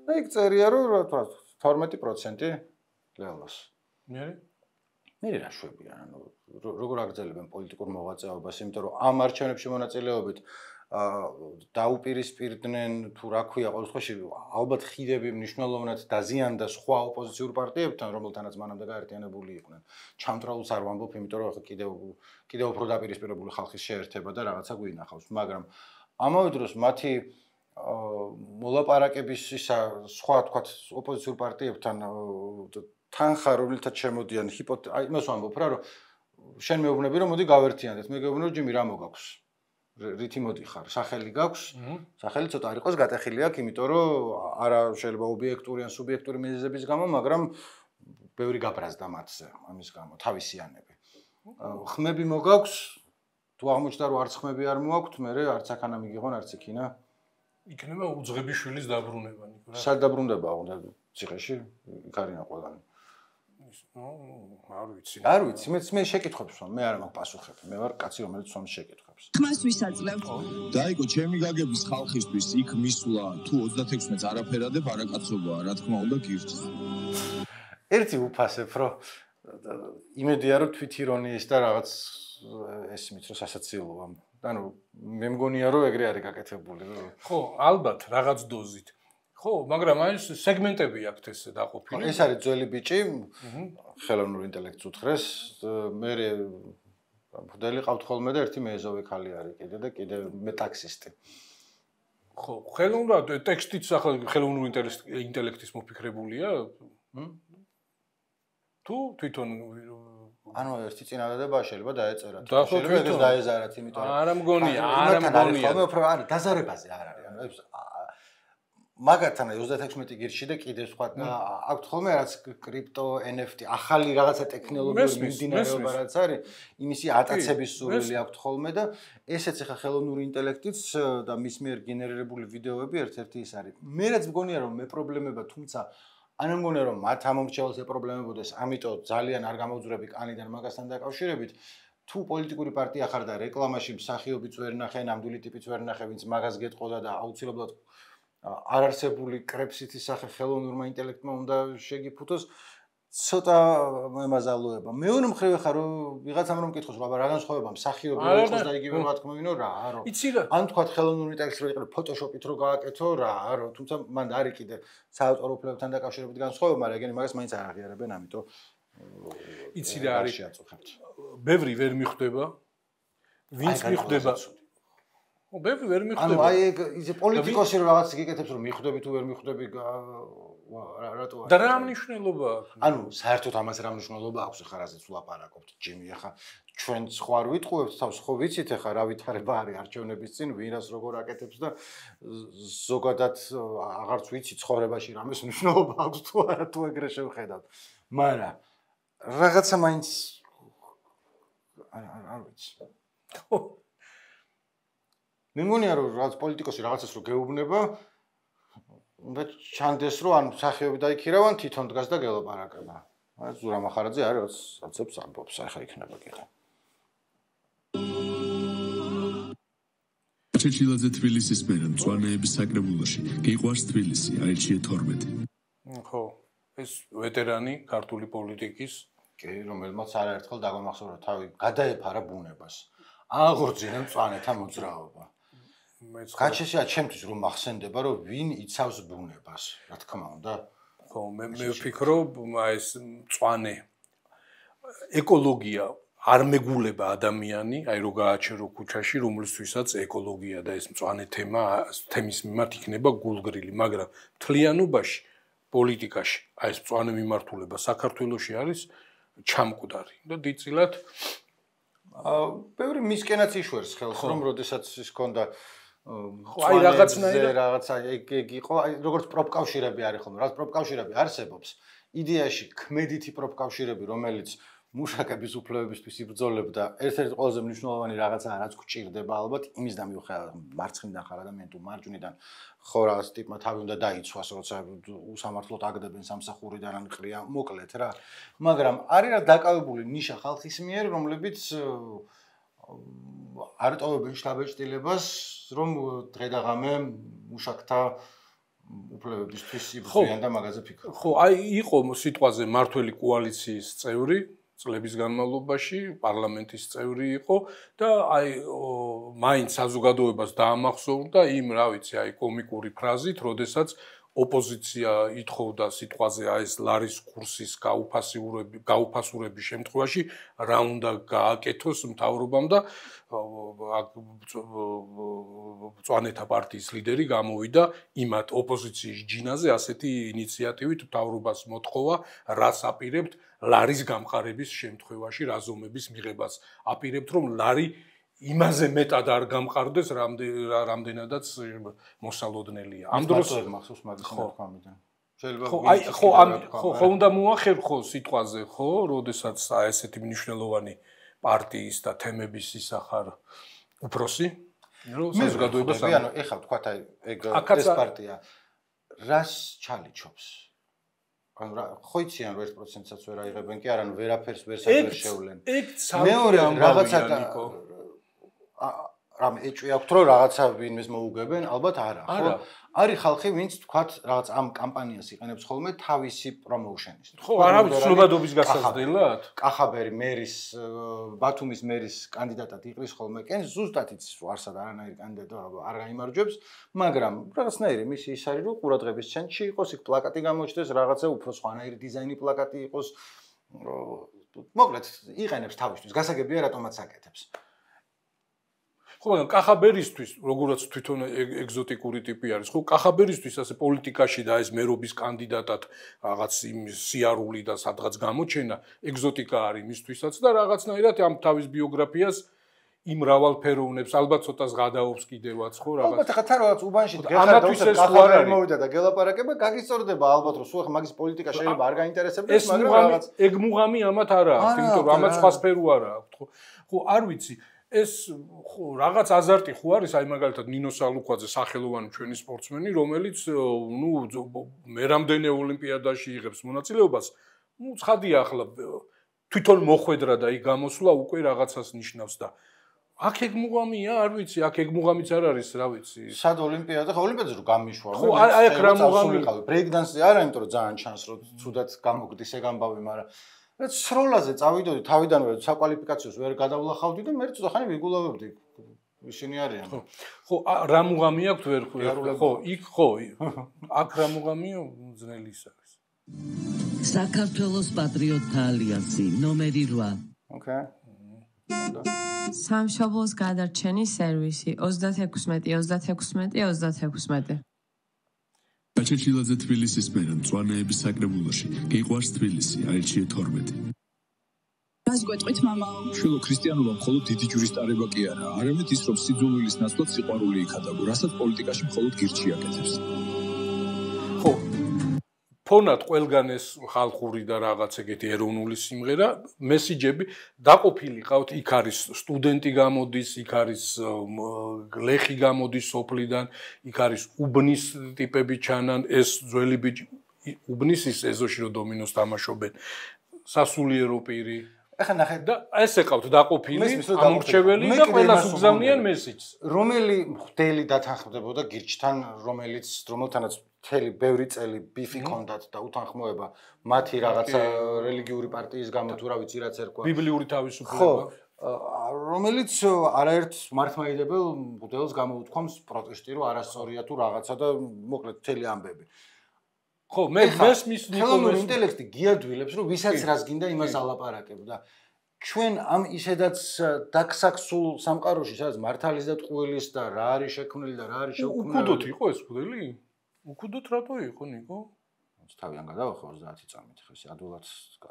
და იქ წერია რომ რა თქვა 12% ლელოს. მე რა შვებია, ანუ როგორ აგრძელებენ პოლიტიკურ მოღვაწეობას, იმიტომ რომ ამ არჩევნებში მონაწილეობით დაუპირისპირდნენ თუ რა ქვია, ყოველ შემთხვევაში ალბათ ხიდები მნიშვნელოვნად დაზიანდა სხვა ოპოზიციურ პარტიებთან, რომელთანაც მანამდე გაერთიანებული იყვნენ. ჩამტრალს არ ვამბობ, იმიტომ რომ კიდევ უფრო დაპირისპირებული ხალხის შეერთება და რაღაცა გვინახავს, მაგრამ ამავე დროს მათი მოლაპარაკების ისა სხვა თქვათ ოპოზიციურ პარტიებთან თანხა რომელთაც შემოდიან აი იმას ვამბობ რა რომ შენ მეუბნები რომ მოდი გავერთიანდეთ მე გეუბნები რომ ჯიმი რა მოგაქვს რითი მოდიხარ სახელი გაქვს სახელი ცოტა არ იყოს გატეხილი აქვს იმიტომ რომ არა შეიძლება ობიექტური ან სუბიექტური მიზეზების გამო მაგრამ ბევრი გაბრაზდა მათზე ამის გამო თავისიანები ხმები მოგაქვს თუ აღმოჩნდა რომ არც ხმები არ მოაქვთ მე არც აქანა მიგიღონ არც იქინა იქნება უძღებიშვილის დაბრუნება ნიკო რა სად დაბრუნდება უნდა ციხეში იქ არიან ყველანი არ ვიცი მე შეკითხებს ვამ მე არ მაქვს პასუხები მე ვარ კაცი რომელიც სვამს შეკითხებს ხმას ვისაძლევთ დაიგო ჩემი გაგების ხალხისთვის იქ მისვლა თუ 36-ს არაფერადებ არაკაცობაა რა თქმა უნდა გირჩს ერთი უფასებ რომ იმედია რომ თვითირონიის და რაღაც ესმით რომ სასაცილოა ანუ მე მგონია რომ ეგრე არის გაკეთებული ხო ალბათ რაღაც დოზით ხო, მაგრამ აი სეგმენტები აქვს ეს დაყოფილი. ეს არის ძველი ბიჭი, ხელოვნურ ინტელექტს უთხრეს, მე მღვდელი ყავთ ხოლმე და ერთი მეეზოვე ქალი არის კიდე და კიდე მე ტაქსისტი. ხო, ხელოვნურად ტექსტიც ახლა ხელოვნურ ინტელექტის მოფიქრებულია? თუ თვითონ ანუ ერთი წინადადება შეიძლება დაეწერათ. შეიძლება ეს დაეზარათ, იმიტომ რომ არა მგონია. ხოლმე უფრო არის დაზარებაზე არ არის. ანუ მაგათთან 36 გირში და კიდე სხვა აქვთ ხოლმე რაც კრიპტო, NFT, ახალი რაღაცა ტექნოლოგიური მიმდინარეობა რაც არის, იმისი ატაცების სურვილი აქვთ ხოლმე და ესეც ახლა ხელოვნური ინტელექტიც და მის მიერ გენერირებული ვიდეოები ერთ-ერთი ის არის. მე რაც მგონია რომ მე პრობლემება, თუმცა არ მგონია რომ მათ ამომრჩეველს ეპრობლემებოდეს, ამიტომ ძალიან არ გამოვძვრები კანიდან მაგასთან დაკავშირებით. თუ პოლიტიკური პარტია ხარ და რეკლამაში მსახიობიც ვერ ნახე, ნამდვილი ტიპიც ვერ ნახე, ვინც მაგას გეტყოდა და აუცილებლად არარსებული კრეფსითის სახე ხელოვნურმა ინტელექტმა უნდა შეგიფუთოს ცოტა მემაზალოება. მეორე მხრივ ხარ რომ ვიღაცამ რომ მკითხოს, აბა რა განსხვავება მსახიობი იყოს და იგივე რა თქმა უნდა რა, რომ ან თქვა ხელოვნური ინტელექტს რო იყიდო ფოტოშოპით რო გააკეთო რა, რომ თუმცა მან არის კიდე საავტორო უფლებებთან დაკავშირებით განსხვავება, მაგრამ ეგენი მაგას მაინც არ აღიარებენ, ამიტომ იცი რა არის ბევრი ვერ მიხვდება ვინც მიხვდება ო ბევრი ვერ მიხვდება ანუ აი ეს პოლიტიკოსი რომ რაღაც გიკეთებს რომ მიხვდები თუ ვერ მიხვდები რატო და რა მნიშვნელობა აქვს ანუ საერთოდ ამას რა მნიშვნელობა აქვს ხარ ასეც ვლაპარაკობთ ჯიმი ახლა ჩვენ სხვა არ ვიტყუებთ თავს ხო ვიცით ახლა რა ვითარება არის არჩევნების წინ ვინას როგორ აკეთებს და ზოგადად აღარც ვიცი ცხოვრებაში რამეს მნიშვნელობა აქვს თუ არა თუ ეგრე შევხედავთ მაგრამ რაღაცა მაინც არ ვიცი მე მგონია რომ რაღაც პოლიტიკოსი რაღაცას რო გეუბნება უნდა ჩანდეს რომ ან სახეობი დაიქირავან თვითონ დგას და გელაპარაკება. აი ზურა მახარაძე არის რაცებს ამბობს ახლა იქნება კიდე. ჩეჩილაძე თბილისის მერე მწვანეების საკრებულოში გიყვარს თბილისი აირჩიე 12. ხო, ეს ვეტერანი ქართული პოლიტიკის კი, რომელმაც არაერთხელ დაგამახსოვრა თავი გადაეფარა ბუნებას. აღორძინა მწვანეთა მოძრაობა. გაჩესია ჩემთვის რომ მახსენდება რომ ვინ იცავს ბუნებას, რა თქმა უნდა. ხო, მე ვფიქრობ, ეს მწვანე ეკოლოგია არ მეგულება ადამიანი, აი რო გააჩერო ქუჩაში, რომლისთვისაც ეკოლოგია და ეს მწვანე თემის მიმართ იქნება გულგრილი, მაგრამ მთლიანობაში პოლიტიკაში აი ეს მწვანე მიმართულება საქართველოში არის ჩამკვდარი და დიდწილად ბევრი მისკენაც იშვერს ხელს, რომ როდესაც ის ქონდა აი რაღაცა ეგ იყო, აი როგორც პროფკავშირები არის ხოლმე, რაც პროფკავშირები არსებობს, იდეაში ქმედითი პროფკავშირები, რომელიც მუშაკების უფლებებისთვის იბრძოლებდა, ერთ-ერთი ყველაზე მნიშვნელოვანი რაღაცაა, რაც გვჭირდება ალბათ, იმისდან მიუხედავად მარცხნიდან ხარ ადამიანი თუ მარჯვნიდან, ხო რაღაც ტიპმა თავი უნდა დაიცვას, როცა უსამართლოდ აგდებენ სამსახურიდან ან ყრია, მოკლედ რა. მაგრამ არის რა დაკავებული ნიშა ხალხის მიერ, რომლებიც არ ტოვებენ შთაბეჭდილებას, რომ დღე და ღამე მუშაკთა უფლებებისთვის იბრძვიან და მაგაზე ფიქრობენ. ხო, აი იყო სიტყვაზე მართველი კოალიციის წევრი წლების განმავლობაში პარლამენტის წევრი იყო და აი მაინც საზოგადოებას დაამახსოვრდა იმ, რა ვიცი, აი კომიკური ფრაზით, როდესაც ოპოზიცია ითხოვდა სიტყვაზე აი ეს ლარის კურსის გაუფასურების შემთხვევაში რა უნდა გააკეთოს მთავრობამ და მწვანეთა პარტიის ლიდერი გამოვიდა იმათ ოპოზიციის ჯინაზე ასეთი ინიციატივით მთავრობას მოთხოვა რას აპირებთ ლარის გამყარების შემთხვევაში რაზომების მიღებას აპირებთ რომ ლარი იმაზე მეტად არ გამყარდეს რამდენადაც მოსალოდნელია. ამ დროს მახსოვს მაგის ნათქვამიდან. ხო უნდა მოახერხო სიტყვაზე, ხო, როდესაც ესეთი მნიშვნელოვანი პარტიის და თემების ისახარ უფროსი, რომ საზოგადოებას ანუ ეხლა თქვათ აი ეს პარტია რას ჩალიჩობს? ანუ ხო იციან რომ 1%-საც ვერ აიღებენ კი არა, ანუ ვერაფერს ვერ შევლენ. მეორე რაღაცა რამე ეჭვი აქვს რომ რაღაცა ვინმეს მოუგებენ, ალბათ არა, ხო? არის ხალხი, ვინც თქვათ რაღაც ამ კამპანიას იყენებს ხოლმე თავისი პრომოუშენის. ხო, არავის ცნობადობის გასაზრდელად? კახაბერი მერის, ბათუმის მერის კანდიდატად იყრის ხოლმე, კენ ზუსტად იცის რომ არსად არანაირი კანდიდატი არ გაიმარჯვებს, მაგრამ რაღაცნაირი მისი ის არის რომ ყურადღების ცენტრში იყოს, იქ პლაკატი გამოჩნდეს, რაღაცა უფრო სხვანაირი დიზაინი პლაკატი იყოს. მოკლედ, იყენებს თავისთვის, გასაგებია რატომაც აკეთებს. ხო, კახაბერისთვის, როგორც თვითონ ეგზოტიკური ტიპი არის, ხო, კახაბერისთვის ასე პოლიტიკაში და ეს მერობის კანდიდატად რაღაც იმ სიარული და სადღაც გამოჩენა, ეგზოტიკა არის მისთვისაც და რაღაცნაირად ამ თავის ბიოგრაფიას იმ მრავალფეროვნებს, ალბათ ცოტა ზღადაობს კიდევაც, ხო, რაღაც. ალბათ ხა რაღაც უბანში გეხარ და კახაბერი მოვიდა და გელაპარაკება, გაგიწორდება ალბათ რომ სულ ხა მაგის პოლიტიკა შეიძლება არ გაინტერესებდეს, მაგრამ რაღაც ეგ მუღამი ამათ არა აქვს, იმიტომ რომ ამათ სხვა სფერო არა აქვს, ხო. ხო, არ ვიცი. ეს ხო რაღაც აზარტი ხო არის აი მაგალითად ნინო სალუქვაძე სახელოვანი ჩვენი სპორტსმენი რომელიც ნუ მერამდენე ოლიმპიადაში იღებს მონაწილეობას ნუ ცხადია ახლა თვითონ მოხვედრა და იქ გამოსვლა უკვე რაღაცას ნიშნავს და აქ ეგ მუღამია არ ვიცი აქ ეგ მუღამიც არ არის რა ვიცი სად ოლიმპიადა ხო ოლიმპიადაზე რო გამიშვა ხო აი აქ რა მუღამი ბრეიკდანსზე არა იმიტომ რომ ძალიან ჩანს რომ ცუდად გამოგდის ეგ ამბავი მაგრამ რაც სროლაზე წავიდოდი თავიდანვე საკვალიფიკაციოს ვერ გადავლახავდი და მე ცოტა ხანი ვიგულავებდი ისინი არიან ხო რა მუღამი აქვს ვერ ხო იქ ხო აქ რა მუღამია ძნელი ის არის საქართველოს პატრიოტთა ალიანსი ნომერი 8 ოკეი სამშობლოს გადარჩენის სერვისი 36-36-36 ჩეჩილაძე თბილისის მერე მწვანეების საკრებულოში გიყვარს თბილისი აირჩიე 12 რას გვეტყვით მამაო შულო ქრისტიანობა მხოლოდ დიდი ჯურისტარება კი არა არამედ ის რომ სიძულვილის ნაცვლად სიყვარული იქადაგო რასაც პოლიტიკაში მხოლოდ გირჩი აკეთებს ხო ფონად ყველგან ეს ხალხური და რაღაც ეგეთი ეროვნული სიმღერა მესიჯები დაყოფილი ყავთ იქ არის სტუდენტი გამოდის იქ არის გლეხი გამოდის სოფლიდან იქ არის უბნის ტიპები ჩანან ეს ძველი ბიჭი უბნის ის ეზოში რომ დომინოს თამაშობენ სასულიერო პირი ახლა ნახე და ესე ყავთ დაყოფილი ამორჩეველი და ყველას უგზავნიან მესიჯს. რომელი მღვდელი დათანხმდებოდა გირჩთან, რომელთანაც მთელი ბევრი წელი ბიფი ჰქონდათ და უთანხმოება მათი რაღაცა რელიგიური პარტიის გამო თუ რა ვიცი რაც ერქვა. ბიბლიური თავისუფლება. რომელიც არაერთ მართლმადიდებელ მღვდელს გამოუთქვამს პროტესტი, რომ არასწორია თუ რაღაცა და მოკლედ მთელი ამბები. ხო, მესმის ხელოვნური ინტელექტი გიადვილებს, რომ ვისაც რას გინდა იმას ალაპარაკებ და ჩვენ ამ ისედაც დაქსაქსულ სამყაროში, სადაც მართალის და ტყუილის და რა არის შექმნილი და რა არის შეუქმნელი. უკუდოთ იყო ეს მღვდელი? უკუდოთ რატო იყო, ნიკო? თავიდან გადავახო 30 წამით, ხო ესე ადვილად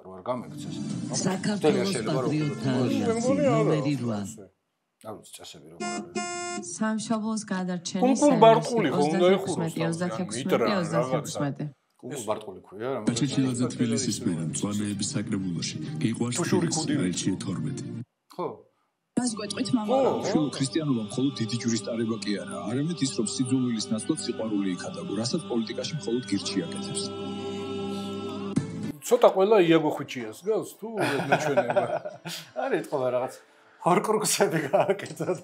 რო არ გამექცეს. საქართველოს პატრიოტთა ნომერი 8. აუც წესები როგორ არის. სამშობლოს გადარჩენის კუნკულ ბარყული ხო უნდა ეხუროს 26 კუნკულ ბარყული ქვია რა. ჩეჩილაძე თბილისის მერე მწვანეების საკრებულოში. გიყვარს თბილისი 12. ხო. მას გვეტყვით მამა. შულო ქრისტიანობა მხოლოდ დიდი ჯურისტარება კი არა, არამედ ის რომ სიძულვილის ნაცვლად სიყვარული იქადაგო, რასაც პოლიტიკაში მხოლოდ გირჩი აკეთებს. ცოტა ყველა იაგო ხვიჩიას გავს თუ მეჩვენება. არის თქო რაღაც ჰორკრუქსები გააკეთოთ.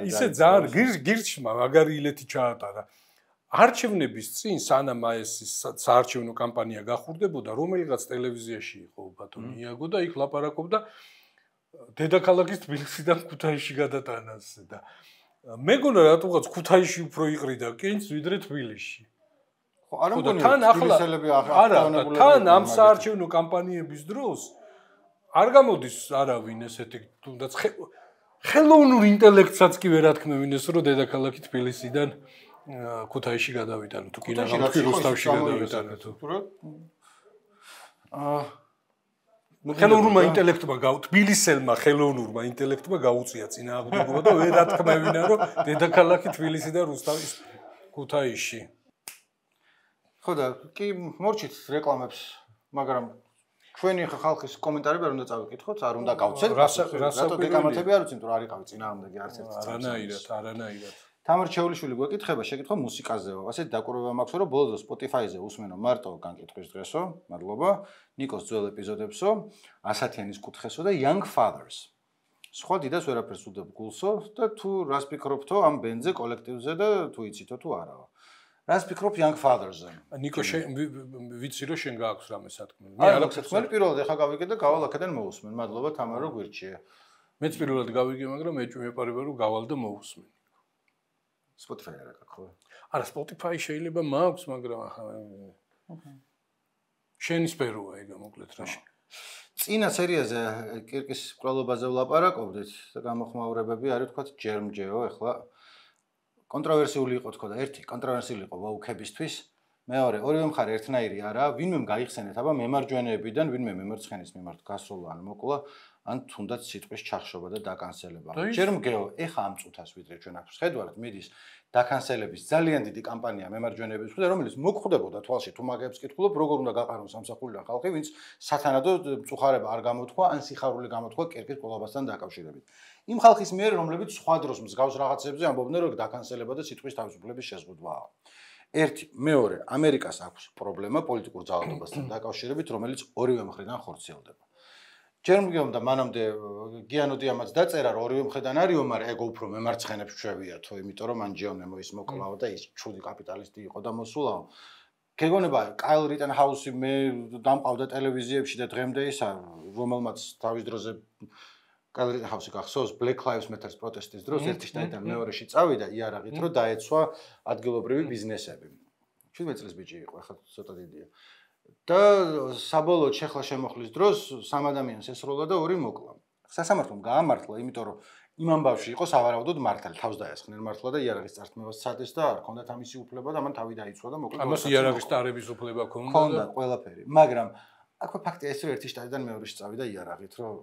ისე ძალიან გირჩმა მაგარი ილეთი ჩაატარა. არჩევნების წინ სანამ ეს საარჩევნო კამპანია გახურდებოდა, რომელიღაც ტელევიზიაში იყო ბატონი იაგო და იქ ლაპარაკობდა დედაქალაქის თბილისიდან ქუთაისში გადატანაზე და მეგონა რატოღაც ქუთაისში უფრო იყრიდა კინც ვიდრე თბილისში. ხო, არ მგონია თბილისელები თან ამ საარჩევნო კამპანიების დროს არ გამოდის არავინ ესეთი თუნდაც ხელოვნურ ინტელექტსაც კი ვერ ათქმევინეს რომ დედაქალაქი თბილისიდან ქუთაისში გადავიტანო თუ კინაღალხი რუსთავში გადავიტანო თუ ხელოვნურმა ინტელექტმა თბილისელმა ხელოვნურმა ინტელექტმა გაუწია წინააღმდეგობა და ვერ ათქმევინა რომ დედაქალაქი თბილისიდან რუსთავის ქუთაისში. ხო და კი მორჩით რეკლამებს, მაგრამ ჩვენი ხალხის კომენტარები არ უნდა წავიკითხოთ, არ უნდა გავცეთ. რატო დეკამათები არ უცინთ რომ არ იყავი წინააღმდეგი არც ერთი წამს. არანაირად. თამარ ჩეულიშვილი გვეკითხება, შეკითხვა მუსიკაზეო. ასეთ დაკვირვება მაქვს, რომ ბოლოს Spotify-ზე უსმენო მარტო განკითხვის დღესო. მადლობა. ნიკოს ძველ ეპიზოდებსო, ასათიანის კუთხესო და Young Fathers. სხვა დიდას ვერაფერს უდებ გულსო და თუ რას ფიქრობთო ამ ბენდზე, კოლექტივზე და თუ იცითო თუ არაო. რას ფიქრობ Young Fathers-ზე? ნიკო ვიცი რომ შენ გააქვს რამე სათქმელი. მე არ აქვს სათქმელი, პირველად ეხა გავიგე და გავალ აქედან მოусმენ. მადლობა თამარ რომ გვირჩიე. მეც პირველად გავიგე, მაგრამ მეპარება რომ გავალ და მოусმენ. Spotify არ აქვს ხო? არა, Spotify შეიძლება მაქვს, მაგრამ ახლა შენი სფეროა ეგ მოკლედ რა. წინა სერიაზე კირკის მკვლელობაზე ვლაპარაკობდით და გამოხმაურებები არის თქვა ჯერმჯეო, ეხლა კონტროვერსიული იყო თქო და ერთი კონტროვერსიული იყო ვაუქებისთვის, მეორე ორივე მხარე ერთნაირი არაა, ვინმე გაიხსენეთ, აბა მემარჯვენეებიდან ვინმე მემარცხენეს მიმართ გასროლა ან მოკლა, ან თუნდაც სიტყვის ჩახშობა და დაკანსელება. ჯერმგეო, ეხა ამ წუთას ვიდრე ჩვენ აქ ვხედავთ, მიდის დაკანსელების ძალიან დიდი კამპანია მემარჯვენეების მხრიდან, რომელიც მოგხვდებოდა თვალში თუ მაგებს კითხულობ, როგორ უნდა გაყარონ სამსახურიდან ხალხი, ვინც სათანადო მწუხარება არ გამოთქვა, ან სიხარული გამოთქვა კირკის ყოლაბასთან დაკავშირებით. იმ ხალხის მიერ, რომლებიც სხვა დროს მსგავს რაღაცებზე ამბობდნენ, რომ დაკანსელება და სიტყვის თავისუფლების შეზღუდვაა. ერთი, მეორე, ამერიკას აქვს პრობლემა პოლიტიკურ ძალადობასთან დაკავშირებით, რომელიც ორივე მხრიდან ხორციელდება. ჯერმგეომ და მანამდე გიანოდიამაც დაწერა, რომ ორივე მხრიდან არისო, მაგრამ ეგ უფრო მემარცხენებს ჩვევიათო, იმიტომ რომ მან ჯეონემო ის მოკლაო და ის ჩუდი კაპიტალისტი იყო და მოსულაო. გეგონება კაილ რიტენჰაუსი მე დამყავდა ტელევიზიებში და დღემდე ისა, რომელმაც თავის დროზე კაილ რიტენჰაუსი გახსოვს Black Lives Matter პროტესტის დროს ერთი შტატიდან მეორეში წავიდა იარაღით, რომ დაეცვა ადგილობრივი ბიზნესები. 17 წლის ბიჭი იყო, ახლა ცოტა დიდია. და საბოლოოდ შეხლა შემოხლის დროს სამ ადამიანს ესროლა და ორი მოკლა. სასამართლომ გაამართლა, იმიტომ რომ იმ ამბავში იყო სავარაუდოდ მართალი, თავს დაესხნენ მართლა და იარაღის წართმევას სცადეს და არ ჰქონდა ამისი უფლება და მან თავი დაიცვა და მოკლა. ამას იარაღის ტარების უფლება ჰქონდა. ჰქონდა ყველაფერი, მაგრამ აქვე ფაქტია ეს, რომ ერთი შტატიდან მეორეში წავიდა იარაღით, რომ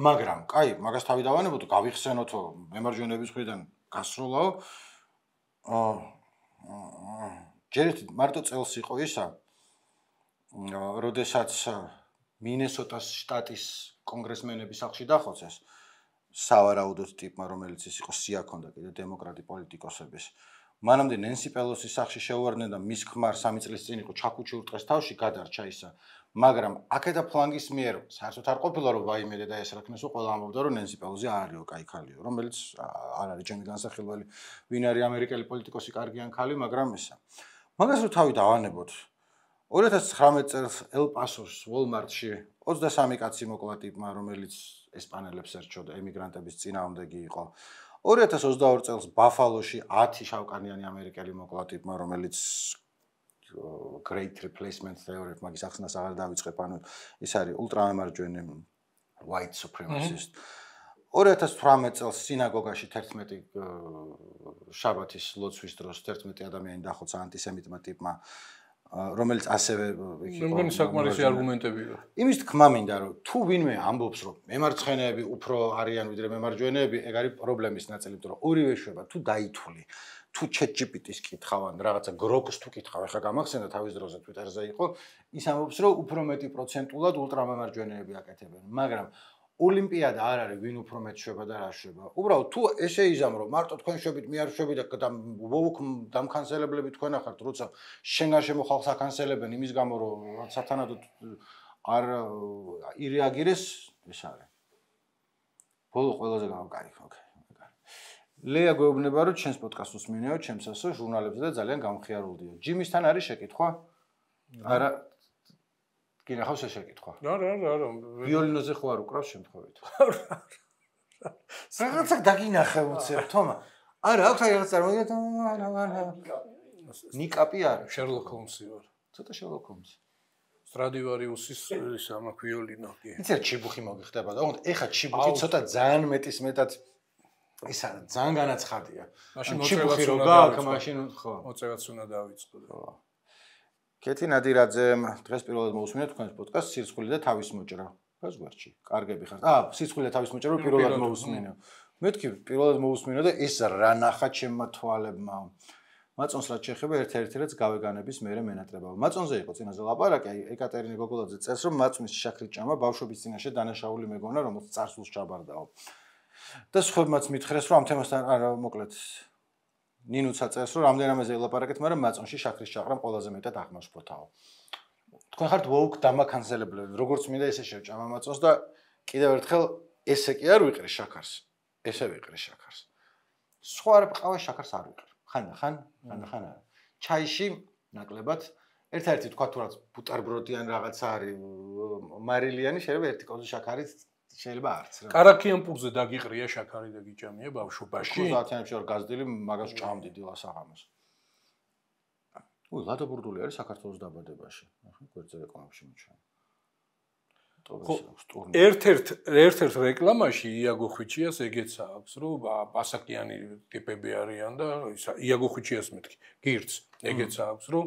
მაგრამ, კაი, მაგას თავი დავანებოდო, გავიხსენოთო მემარჯვენეების მხრიდან გასროლაო. ჯერ მარტო წელს იყო ისა, როდესაც მინესოტას შტატის კონგრესმენები სახლში დახოცეს, სავარაუდოდ ტიპმა, რომელიც ის იყო სია ქონდა კიდე დემოკრატი პოლიტიკოსების, მანამდე ნენსი პელოსის სახში შეუვარდნენ და მის ქმარ 3 წლის წინ იყო ჩაკუჩი ურტყეს თავში გადარჩა ისა. მაგრამ აქეთა ფლანგის მიერ საერთოდ არ ყოფილა რომ ვაიმე და ეს რაკნესო ყველა ამბობდა რომ ნენსი პელოზი არ არისო კაი ქალიო, რომელიც არ არის ჩემი განსახილველი, ვინ არის ამერიკელი პოლიტიკოსი კარგიან ქალი, მაგრამ ესა. მაგას რო თავი დავანებოთ 2019 წელს ელ-პასოს ვოლმარტში 23 კაცი მოკლა ტიპმა, რომელიც ესპანელებს ერჩოდა, ემიგრანტების წინააღმდეგი იყო. 2022 წელს ბაფალოში 10 შავკანიანი ამერიკელი მოკლა ტიპმა, რომელიც great replacement theory მაგის ახსნას აღარ დავიწყებ, ანუ ეს არის ულტრამემარჯვენე white supremacist. 2018 წელს სინაგოგაში 11 შაბათის ლოცვის დროს 11 ადამიანი დახოცა ანტისემიტმა ტიპმა, რომელიც ასევე მეგონი საკმარისი არგუმენტებია. იმის თქმა მინდა რომ თუ ვინმე ამბობს რომ მემარცხენეები უფრო არიან ვიდრე მემარჯვენეები, ეგ არის პრობლემის ნაწილი, იმიტომ რომ ორივე შვება თუ დაითვლი, თუ ChatGPT-ს კითხავან, რაღაცა Grok-ს თუ კითხავ, ახლა გამახსენდა თავის დროზე Twitter-ზე იყო, ის ამბობს რომ უფრო მეტი პროცენტულად ულტრამემარჯვენეები აკეთებენ, მაგრამ ოლიმპიადა არ არის ვინ უფრო მეტ შვება და რა შვება. უბრალოდ თუ ესე იზამ რომ მარტო თქვენ შვებით მე არ შვები და ვოუქ დამკანცელებლები თქვენ ახართ, როცა შენ გარშემო ხალხს აკანცელებენ იმის გამო რომ სათანადოდ არ ირეაგირეს, ეს არის. ბოლო ყველაზე კაი, ოკეი. ლეა გვეუბნება რომ ჩვენს პოდკასტს უსმინეო, ჩემსასო ჟურნალებზე და ძალიან გამხიარულდიო. ჯიმისთან არის შეკითხვა? არა გინახავს ეს შეკითხვა. არა. ვიოლინოზე ხო არ უკრავს შემთხვევით? რაღაცა დაგინახე უცებ, თომა. არა, აქვს რაღაც წარმოიდგინეთ. ნიკაპი არის. შერლოკ ჰოლმსი ვარ. ცოტა შერლოკ ჰოლმსი. სტრადივარიუსის ის ამა ვიოლინო კი. იცი რა ჩიბუხი მოგიხდება და ოღონდ ეხა ჩიბუხი ცოტა ძალიან მეტის მეტად ის არა, ძალიან განაცხადია. მაშინ ჩიბუხი რო გაქვს, მაშინ ხო. მოწევაც უნდა დავიწყო. კეთი ნადირაძემ დღეს პირველად მოусმინეთ თქვენს პოდკასტს სირცხული და თავის მოჭრა. გასგვერდში. კარგები ხართ. სირცხული და თავის მოჭრა პირველად მოусმინე. მეთქი პირველად მოусმინე და ეს რა ნახა ჩემმა თვალებმა. მაწონს რაც შეეხება ერთ-ერთი რაც გავეგანების მერე მენატრებაო. მაწონზე იყო წინაზე ლაპარაკი, აი ეკატერინე გოგოლაძე წერს რომ მაწონის შაქრით ჭამა ბავშვობის წინაშე დანაშაული მეგონა რომელიც წარსულს ჩაბარდაო. და სხვებმაც მითხრეს რომ ამ თემასთან არა მოკლედ ნინუცა წერს რომ რამდენამეზე ელაპარაკეთ, მაგრამ მაწონში შაქრის ჭაყრამ ყველაზე მეტად აღმაშფოთაო. თქვენ ხართ ვოუქ დამაკანცელებლები, როგორც მინდა ესე შევჭამა მაწონს და კიდევ ერთხელ ესე კი არ ვიყრე შაქარს. ესე ვიყრე შაქარს. სხვა არ ყავა შაქარს არ ვიყრე. ხან არა. ჩაიში ნაკლებად ერთ-ერთი თქვა თუ რაღაც ბუტარბროდიან რაღაცა არის მარილიანი, შეიძლება ერთი კოზი შაქარით შეიძლება არც რა. კარაქიანპურზე დაგიყრია შაქარი და გიჭამია ბავშვობაში. 90-იანებში ვარ გაზრდილი, მაგას ჭამდი დილას აღამოს. ლადო ბურდული არის საქართველოს დაბადებაში. ახლა გვერდზე რეკლამებში მოჩვენა. ერთ-ერთ რეკლამაში იაგო ხვიჩიას ეგეც აქვს, რომ პასაკიანი ტიპები არიან და იაგო ხვიჩიას მეთქი. გირც ეგეც აქვს, რომ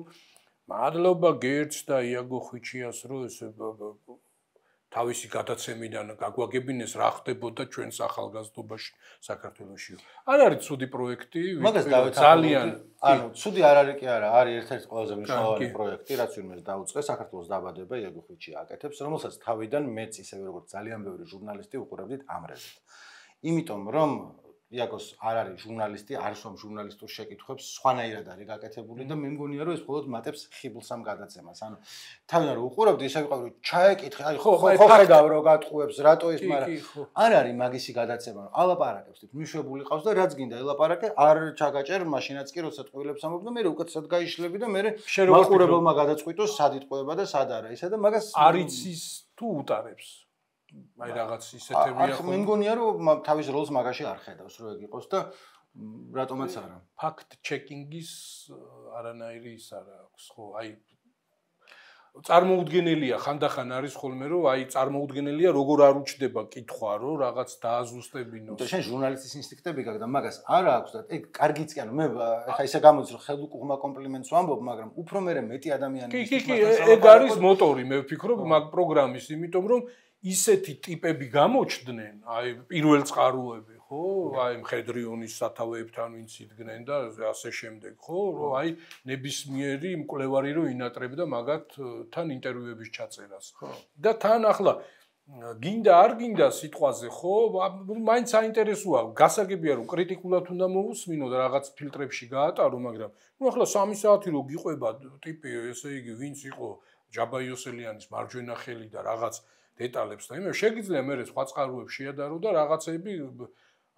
მადლობა გირც და იაგო ხვიჩიას, რომ ეს თავისი გადაცემიდან გაგვაგებინეს რა ხდებოდა ჩვენს ახალგაზრდობაში საქართველოში. არ არის ცუდი პროექტი, ძალიან ანუ ცუდი არ არის კი არა, არის ერთ-ერთი ყველაზე მნიშვნელოვანი პროექტი, რაც ვინმეს დაუწყეს საქართველოს დაბადება იაგო ხვიჩია აკეთებს, რომელსაც თავიდან მეც ისევე როგორც ძალიან ბევრი ჟურნალისტი უყურებდით ამრეზე. იმიტომ რომ იაგოს არ არის ჟურნალისტი, არ სვამ ჟურნალისტურ შეკითხვებს, სხვანაირად არის გაკეთებული და მე მგონია რომ ეს მხოლოდ მატებს ხიბლს ამ გადაცემას. ანუ თავიდან რომ უყურებდი, ისე ვიყავ რომ ჩაეკითხე, აი ხო ხედავ რომ გატყუებს, რატო ეს, მაგრამ არ არის მაგისი გადაცემა, ალაპარაკებს თქო, მიშვებული ყავს და რაც გინდა ელაპარაკე, არ ჩაგაჭერ მაშინაც კი როცა ტყუილებს ამბობ და მე უკეთესად გაიშლები და მე მაყურებელმა გადაწყვიტოს სად იტყუება და სად არა. ისა და მაგას არიცის თუ უტარებს. აი რაღაც ისეთებია ხო. მე მგონია რომ თავის როლს მაგაში არ ხედავს რომ ეგ იყოს და რატომაც არა. ფაქტ ჩეკინგის არანაირი ის არა აქვს ხო. აი წარმოუდგენელია ხანდახან არის ხოლმე რომ აი წარმოუდგენელია როგორ არ უჩდება კითხვა რომ რაღაც დააზუსტებინოს. და შენ ჟურნალისტის ინსტინქტები გაქვს და მაგას არა აქვს და ეგ კარგიც კი ანუ მე ხა ისე გამოდის რომ ხელუყუღმა კომპლიმენტს ვამბობ, მაგრამ უფრო მეტი ადამიანი კი ეგ არის მოტორი მე ვფიქრობ მაგ პროგრამის, იმიტომ რომ ისეთი ტიპები გამოჩდნენ, აი პირველ წყაროები, ხო? აი მხედრიონის სათავეებთან ვინც იდგნენ და ასე შემდეგ, ხო? რომ აი ნებისმიერი მკვლევარი რო ინატრებდა მაგათ თან ინტერვიუების ჩაწერას. და თან ახლა გინდა არ გინდა სიტყვაზე ხო მაინც საინტერესოა გასაგებია რომ კრიტიკულად უნდა მოусმინო და რაღაც ფილტრებში გაატარო მაგრამ ნუ ახლა 3 საათი რო გიყვება ტიპი ესე იგი ვინც იყო ჯაბა იოსელიანის მარჯვენა ხელი და რაღაც დეტალებს და იმე შეგიძლია მე სხვა წყაროებს შეადარო და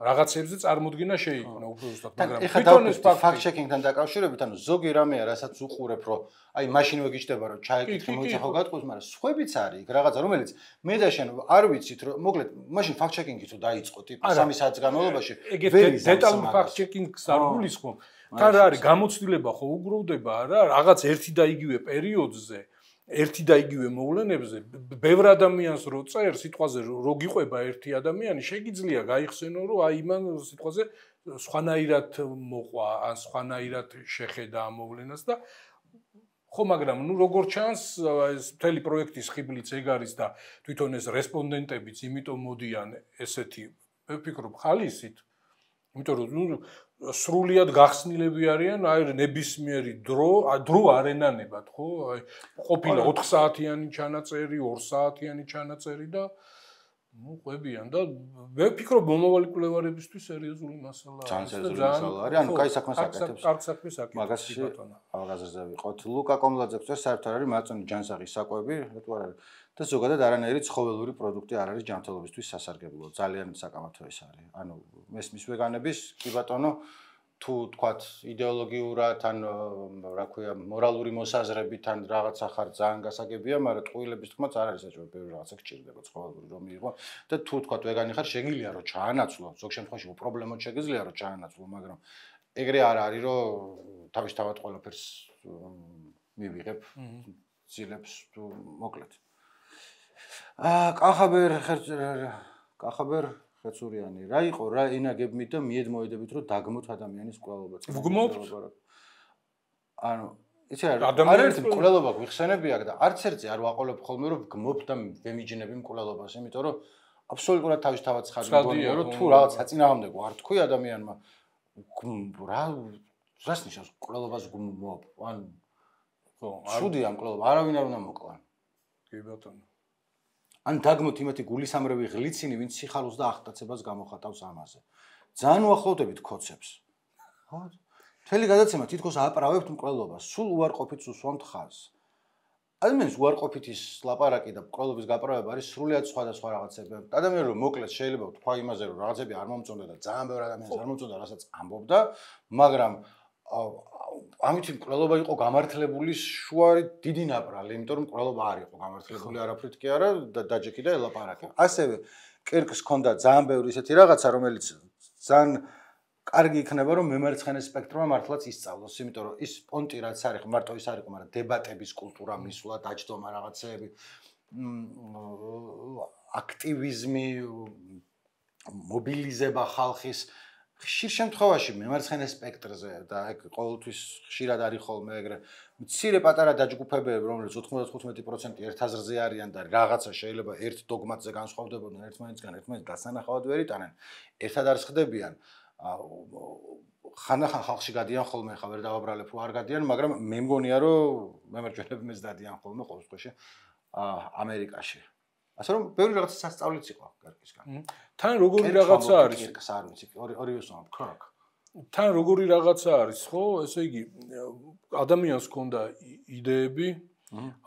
რაღაცებზე წარმოდგენა შეიქმნა უფრო ზუსტად მაგრამ თვითონ ეს ფაქტ-ჩეკინგთან დაკავშირებით ანუ ზოგი რამეა რასაც უყურებ რომ აი მაშინვე გიჩდება რომ ჩაეკითხე მოიცა ხო გატყუს მაგრამ სხვებიც არის იქ რაღაცა რომელიც მე და შენ არ ვიცით რომ მოკლედ მაშინ ფაქტ-ჩეკინგი თუ დაიწყო ტიპი 3 საათის განმავლობაში დეტალურ ფაქტ-ჩეკინგს არ გულისხმობ თან რა არის გამოცდილება ხო უგროვდება არა რაღაც ერთი და იგივე პერიოდზე ერთი და იგივე მოვლენებზე ბევრ ადამიანს რო წერ სიტყვაზე რო გიყვება ერთი ადამიანი შეგიძლია გაიხსენო რომ აი მან სიტყვაზე სხვანაირად მოყვა ან სხვანაირად შეხედა ამ მოვლენას და ხო მაგრამ ნუ როგორ ჩანს ეს მთელი პროექტის ხიბლიც ეგ არის და თვითონ ეს რესპონდენტებიც იმიტომ მოდიან ესეთი მე ვფიქრობ ხალისით იმიტომ რომ ნუ სრულიად გახსნილები არიან აი ნებისმიერი დრო არ ენანებათ ხო აი ყოფილა 4 საათიანი ჩანაწერი 2 საათიანი ჩანაწერი და ნუ ყვებიან და მე ვფიქრობ მომავალი კვლევარებისთვის სერიოზული მასალაა ძალიან სერიოზული მასალა არის ანუ კაი საქმეს აკეთებს კარგ საქმეს აკეთებს მაგაში აღაზრდა ვიყოთ ლუკა კომლაძეს წერ საერთოდ არის მაწონი ჯანსაღის საკვები თუ არ არის და ზოგადად არანაირი ცხოველური პროდუქტი არ არის ჯანმრთელობისთვის სასარგებლო ძალიან საკამათო ეს არის ანუ მესმის ვეგანების კი ბატონო თუ თქვათ იდეოლოგიურად ან რა ქვია მორალური მოსაზრებით ან რაღაც ახარ ძალიან გასაგებია მაგრამ ტყუილების თქმაც არ არის საჭირო ბევრი რაღაცა გჭირდება ცხოველური რომ მიიღო და თუ თქვათ ვეგანი ხარ შეგიძლია რომ ჩაანაცვლო ზოგ შემთხვევაში უპრობლემოდ შეგიძლია რომ ჩაანაცვლო მაგრამ ეგრე არ არის რომ თავისთავად ყველაფერს მივიღებ ძილებს თუ მოკლედ კახაბერ ხეცურიანი რა იყო რა ენაგებმით და მიედმოედებით რომ დაგმოთ ადამიანის მკვლელობა ანუ იცი არ ერთი მკვლელობა გვიხსენებია და არც ერთი არ ვაყოლებ ხოლმე რომ გმობ და ვემიჯნები მკვლელობას იმიტომ რომ აბსოლუტურად თავისთავად ხარ მგონია რომ თუ რაღაც საწინააღმდეგო არ თქვი ადამიანმა რას ნიშნავს მკვლელობას გმობ ან ხო შუდია მკვლელობა არავინ არ უნდა მოკლა კი ბატონო ან დაგმოთ იმათი გულისამრევი ღლიცინი, ვინც სიხარულს და ახტაცებას გამოხატავს ამაზე. ძალიან უახლოვდებით ქოცებს. ხო? მთელი გადაცემა თითქოს აპრავებთ მკვლელობას, სულ უარყოფით უსვამთ ხაზს. ადამიანის უარყოფითის ლაპარაკი და მკვლელობის გაპრავება არის სრულიად სხვადასხვა რაღაცები. ადამიანი რომ მოკლედ შეიძლება თქვა იმაზე რომ რაღაცები არ მომწონდა და ძალიან ბევრი ადამიანს არ მომწონდა, რასაც ამბობდა, მაგრამ ამიტომ მკვლელობა იყო გამართლებული შუარი დიდი ნაპრალი, იმიტომ რომ მკვლელობა არ იყო გამართლებული არაფრით კი არა და დაჯექი და ელაპარაკე. ასევე კირკს ჰქონდა ძალიან ბევრი ისეთი რაღაცა, რომელიც ძალიან კარგი იქნება რომ მემარცხენე სპექტრმა მართლაც ისწავლოს, იმიტომ რომ ის პონტი რაც არის, მარტო ის არ იყო, მაგრამ დებატების კულტურა მისვლა, დაჯდომა რაღაცეები, აქტივიზმი, მობილიზება ხალხის ხშირ შემთხვევაში მემარცხენე სპექტრზე და ეგ ყოველთვის ხშირად არის ხოლმე ეგრე მცირე პატარა დაჯგუფებები რომელიც 95% ერთ აზრზე არიან და რაღაცა შეიძლება ერთ დოგმატზე განსხვავდებოდნენ ერთმანეთისგან ერთმანეთს დასანახავად ვერ იტანენ ერთად არ ხდებიან ხანახან ხალხში გადიან ხოლმე ხა ვერ დავაბრალებ რომ არ გადიან მაგრამ მე მგონია რომ მემარჯვენეები მეც დადიან ხოლმე ყოველ შემთხვევაში ამერიკაში ასე რომ ბევრი რაღაცა სასწავლიც იყო კარგისგან. თან როგორი რაღაცა არის? არ ვიცი, ორივე სვამ, კრაკ. თან როგორი რაღაცა არის, ხო? ესე იგი ადამიანს ჰქონდა იდეები,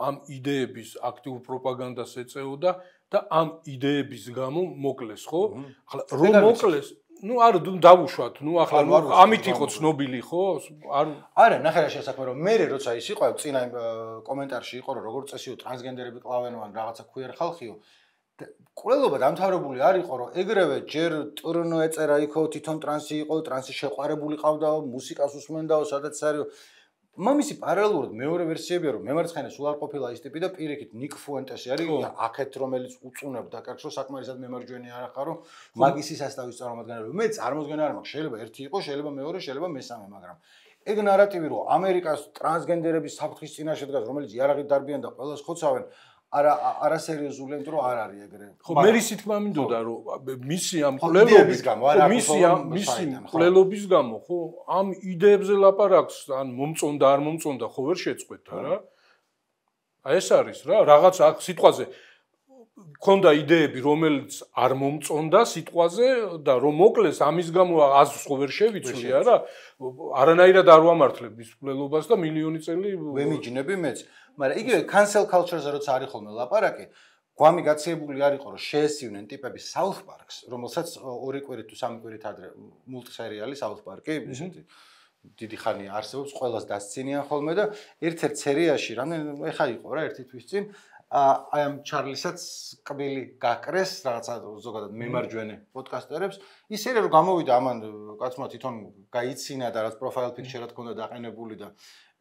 ამ იდეების აქტიურ პროპაგანდას ეწეოდა და ამ იდეების გამო მოკლეს, ხო? ახლა რომ მოკლეს ну არ დავუშვათ ну ახლა ამით იყო ცნობილი ხო არა ნახე რა შესაძლოა რომ მე როცა ის იყო წინა კომენტარში იყო რომ როგორ წესიო ტრანსგენდერები კლავენო ან რაღაცა queer ხალხიო კვლელობა დამთავრებული არ იყო რომ ეგრევე ჯერ ტრნო ეწერა იქო თვითონ ტრანსი იყო ტრანსი შეყვარებული ყავდაო მუსიკას უსმენდაო სადაც არისო მამისი პარალელურად მეორე ვერსიებია რომ მემარცხენე სულ არ ყოფილა ის ტიპი და პირიქით ნიკ ფუენტესი არის აქეთ რომელიც უწუნებდა კარგს რომ საკმარისად მემარჯვენე არ ახარო მაგისი სასტავის წარმომადგენელი მე წარმოდგენა არ მაქვს შეიძლება ერთი იყო შეიძლება მეორე შეიძლება მესამე მაგრამ ეგ ნარატივი რომ ამერიკას ტრანსგენდერების საფრთხის წინაშე დგას რომელიც იარაღით დარბიან და ყველას ხოცავენ არა სერიოზული იმიტომ რომ არ არის ეგრე ხო მე ისიც მინდოდა რომ მისი ამ კვლელობის გამო არა მისი კვლელობის გამო ხო ამ იდეებზე ლაპარაკს ან მომწონდა არ მომწონდა ხო ვერ შეწყვეტ რა აი ეს არის რა რაღაც აქ სიტყვაზე ქონდა იდეები, რომელიც არ მომწონდა სიტყვაზე და რომ მოკლეს ამის გამო აზრს ხო ვერ შევიცვლი არა? არანაირად არ ვამართლებ ის მკვლელობას და მილიონი წელი ვემიჯნები მეც. მაგრამ იგივე cancel culture-ზე როცა არის ხოლმე ლაპარაკი, გვამი გაციებული არ იყო რომ შეესივნენ ტიპები South Park-ს, რომელსაც 2 კვირით თუ 3 კვირით ადრე მულტისერიალი South Park-ი, ისეთი დიდი ხანი არსებობს, ყველას დასცინიან ხოლმე და ერთ-ერთ სერიაში, რამდენი ეხა იყო რა ერთი თვის წინ აი ამ ჩარლისაც კბილი გაკრეს რაღაცა ზოგადად მემარჯვენე პოდკასტერებს ის სერია რომ გამოვიდა ამან კაცმა თვითონ გაიცინა და რაც პროფაილ პიქჩერად ჰქონდა დაყენებული და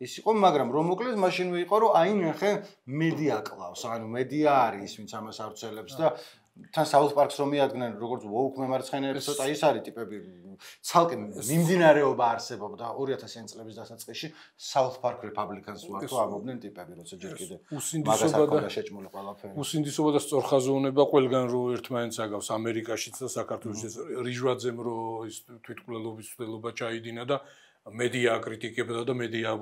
ის იყო მაგრამ რომ მოკლეს მაშინ ვიყო რომ აი ნახე მედია კლავს ანუ მედია არის ვინც ამას ავრცელებს და თან South Park-ს რომ მიადგნენ როგორც woke მემარცხენეებს ცოტა ის არის ტიპები ცალკე მიმდინარეობა არსებობდა 2000-იან წლების დასაწყისში South Park Republicans ვარ თუ ამობდნენ ტიპები როცა ჯერ კიდე უსინდისობა და შეჭმული ყველაფერი უსინდისობა და სწორხაზოვნება ყველგან რო ერთმანეთს აგავს ამერიკაშიც და საქართველოშიც რიჟვაძემ რო ის თვითმკვლელობის ცდელობა ჩაიდინა და მედია აკრიტიკებდა და მედია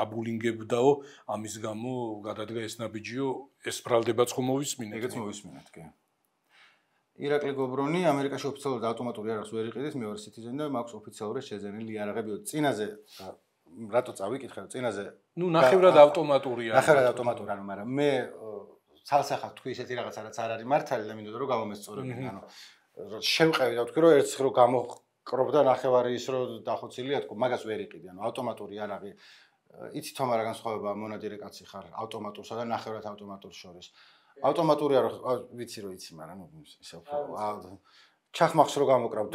აბულინგებდაო ამის გამო გადადგა ეს ნაბიჯიო ეს ბრალდებაც ხომ მოვისმინეთ ეგეც მოვისმინეთ კი ირაკლი გობრონი ამერიკაში ოფიციალურად ავტომატური არახს ვერ იყიდეს მე ვარ citizen და მაქვს ოფიციალურად შეძენილი იარაღები წინაზე რატო წავიკითხე წინაზე ნუ ნახევრად ავტომატურია ნახევრად ავტომატური ანუ მაგრამ მე ცალსახად თქვი ისეთი რაღაცა რაც არ არის მართალი და მინდოდა რომ გამომესწორებინე ანუ შევყევი და ვთქვი რომ ერთს რო გამოყრობდა ნახევარი ის რო დახოცილია თქო მაგას ვერ იყიდი ანუ ავტომატური იარაღი იცი თომ არა განსხვავება მონადირე კაცი ხარ ავტომატურსა და ნახევრად ავტომატურს შორის ავტომატური არ ვიცი რომ იცი მაგრამ ისე ჩახმახს რო გამოკრავ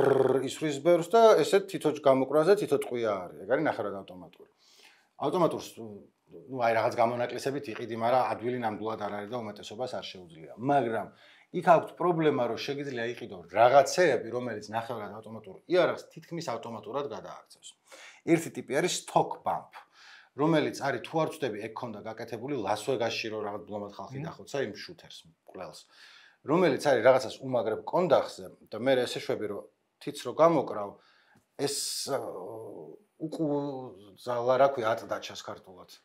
ისვრის ბერს და ესეთ თითო გამოკრაზე თითო ტყვია არის ეგ არის ნახევრად ავტომატური ავტომატურს ნუ აი რაღაც გამონაკლისებით იყიდი მაგრამ ადვილი ნამდვილად არ არის და უმეტესობას არ შეუძლია მაგრამ იქ აქვს პრობლემა რომ შეგიძლია იყიდო რაღაცეები რომელიც ნახევრად ავტომატურ იარაღს თითქმის ავტომატურად გადააქცევს ერთი ტიპი არის stock bump რომელიც არის თუ არ ვწდები ეგ ქონდა გაკეთებული ლას-ვეგასში რომ რაღაც ბლომად ხალხი დახოცა იმ შუთერს მკვლელს რომელიც არის რაღაცას უმაგრებ კონდახზე და მე ესე შვები რომ თიც რო გამოკრავ ეს უკუძალა რა ქვია ატდაჩას ქართულად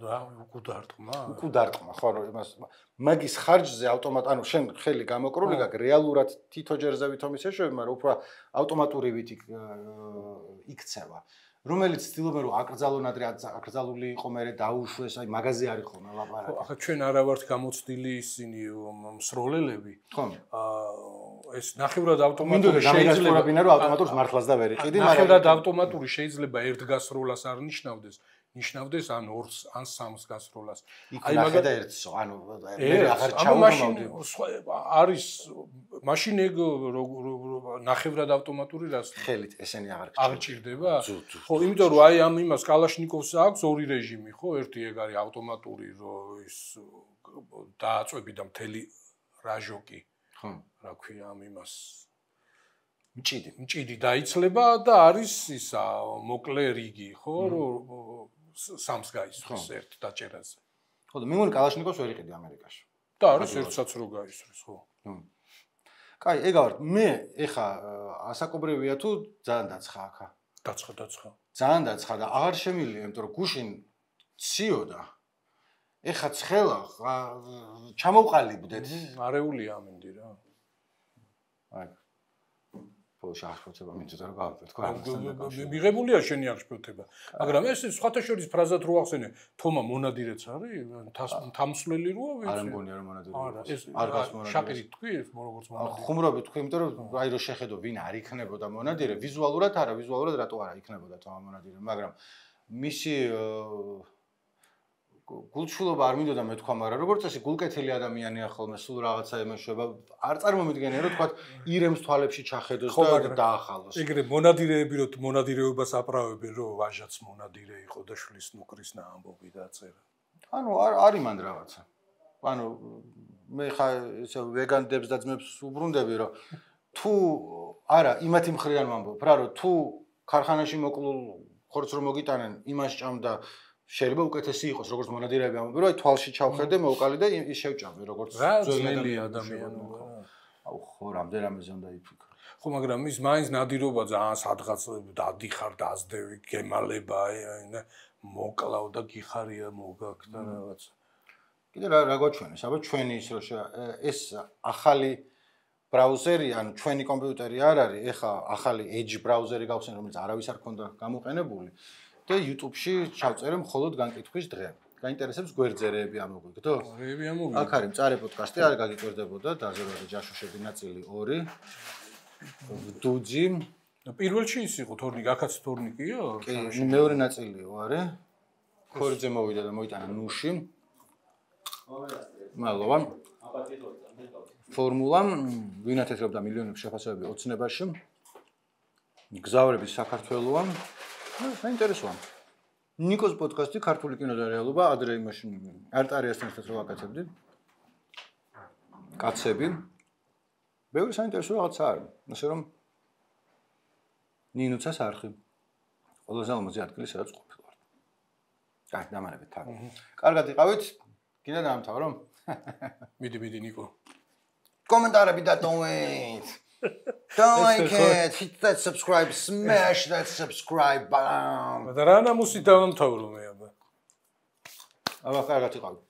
და უკუდარტყმა უკუდარტყმა ხო რომ იმას მაგის ხარჯზე ავტომატ ანუ შენ ხელი გამოკრული გაქვს რეალურად თითო ჯერზე ვითომ ისე შვები მაგრამ უფრო ავტომატურივით იქცევა რომელიც ცდილობენ რომ აკრძალონ ადრე აკრძალული იყო მე დაუშვეს აი მაგაზე არის ხოლმე ლაპარაკი ახლა ჩვენ არა ვართ გამოცდილი ისინი მსროლელები ხო ეს ნახევრად ავტომატური შეიძლება ბინა რომ ავტომატურს მართლაც და ვერ იყიდი მაგრამ ნახევრად ავტომატური შეიძლება ერთ გასროლას არ ნიშნავდეს ან ორს ან სამს გასროლას აი მაგა და ერთსო ანუ მე აღარ ჩავმოვდი არის მაშინ ეგ ნახევრად ავტომატური რას ხელით ესენი აღარ ჭირდება ხო იმიტომ რომ აი ამ იმას კალაშნიკოვს აქვს ორი რეჟიმი ხო ერთი ეგ არის ავტომატური რომ ის დააწვევი და მთელი რაჟოკი ხო რა ქვია ამ იმას მჭიდი დაიცლება და არის ისა მოკლე რიგი ხო რომ სამს გაისვრის ერთ დაჭერაზე. ხო და მე მგონი კალაშნიკოვს ვერ იყიდი ამერიკაში. და არის ერთსაც რო გაისვრის, ხო. კაი, ეგ ავარ, მე ეხა ასაკობრივია თუ ძალიან დაცხა აქა. დაცხა. ძალიან დაცხა და აღარ შემილია, იმიტომ რომ გუშინ ციოდა. ეხა ცხელა ჩამოვყალიბდეთ. არეულია ამინდი რა. აი ბოლოს აღშფოთება მინდოდა რომ გავაკეთო თქვა მიღებულია შენი აღშფოთება მაგრამ ეს სხვათა შორის ფრაზად რო ახსენე თომა მონადირეც არის თამსვლელი როა ვიცი არ მგონია რომ მონადირე არ გას მონადირე შაკირი თქვი როგორც მონადირე ხუმრობი თქვი იმიტომ რომ აი რო შეხედო ვინ არ იქნებოდა მონადირე ვიზუალურად არა ვიზუალურად რატო არა იქნებოდა თომა მონადირე მაგრამ მისი გულჩულობა არ მინდოდა მე თქვა მაგრამ როგორც წესი გულკეთილი ადამიანია ხოლმე სულ რაღაცა ემეშვება არ წარმომიდგენია რომ თქვა ირემს თვალებში ჩახედოს და დაახალოს ეგრე მონადირეები რომ მონადირეობას აპრავებენ რომ ვაჟაც მონადირე იყო და შლის ნუკრის ამბობი დაწერა ანუ არის მან რაღაცა ანუ მე ხა ესე ვეგანდებს და ძმებს უბრუნდები რომ თუ არა იმათი მხრიდან ვამბობ რა რომ თუ ქარხანაში მოკლულ ხორცს რომ მოგიტანენ იმას ჭამდა შეიძლება უკეთესი იყოს როგორც მონადირეები ამბობენ რომ აი თვალში ჩავხედე მოვყალი და ის შევჭამე როგორც ძველი ადამიანი აუ ხო რამდენამეზე უნდა იფიქრო ხო მაგრამ ის მაინც ნადირობა ძალიან სადღაც დადიხარ დაძდევი გემალება აი მოკლავ და გიხარია მოგაქ და რაღაც კიდე რა გვაჩვენეს? აბა ჩვენი ის რო ეს ახალი ბრაუზერი, ანუ ჩვენი კომპიუტერი არ არის, ეხა ახალი Edge ბრაუზერი გავხსენ, რომელიც არავის არ ქონდა გამოყენებული და YouTube-ში ჩავწერე მხოლოდ განკითხვის დღე. გაინტერესებს გვერდზერეები ამოგვიგდო? რეები ამოგვიგდო. აქ არის მწარე პოდკასტი, არ გაგიკვირდებოდა დაზერვადა ჯაშუშები ნაწილი 2. ვდუძი. პირველში ის იყო თორნიკი, აქაც თორნიკიო? კი, მეორე ნაწილიო არის. ქორიძე მოვიდა და მოიტანა ნუში. მადლობა. ფორმულა ვინათეთრობდა მილიონების შეფასებები ოცნებაში. გზავრები საქართველოა. საინტერესოა. ნიკოს პოდკასტი ქართული კინო და რეალობა ადრე იმაში არტარიასთან ერთად რო ვაკეთებდი. კაცები. ბევრი საინტერესო რაღაცა არის. ასე რომ ნინუცას არხი. ყველაზე ლამაზი ადგილი სადაც ყოფილვარ. კაი, დამანებით თან. კარგად იყავით? კიდე დაამთავრო? მიდი ნიკო. კომენტარები დატოვეთ. Don't like it, hit that subscribe, smash that subscribe button. და რა ნამუსი დავამთავრო მე აბა. აბა კარგად იყავით.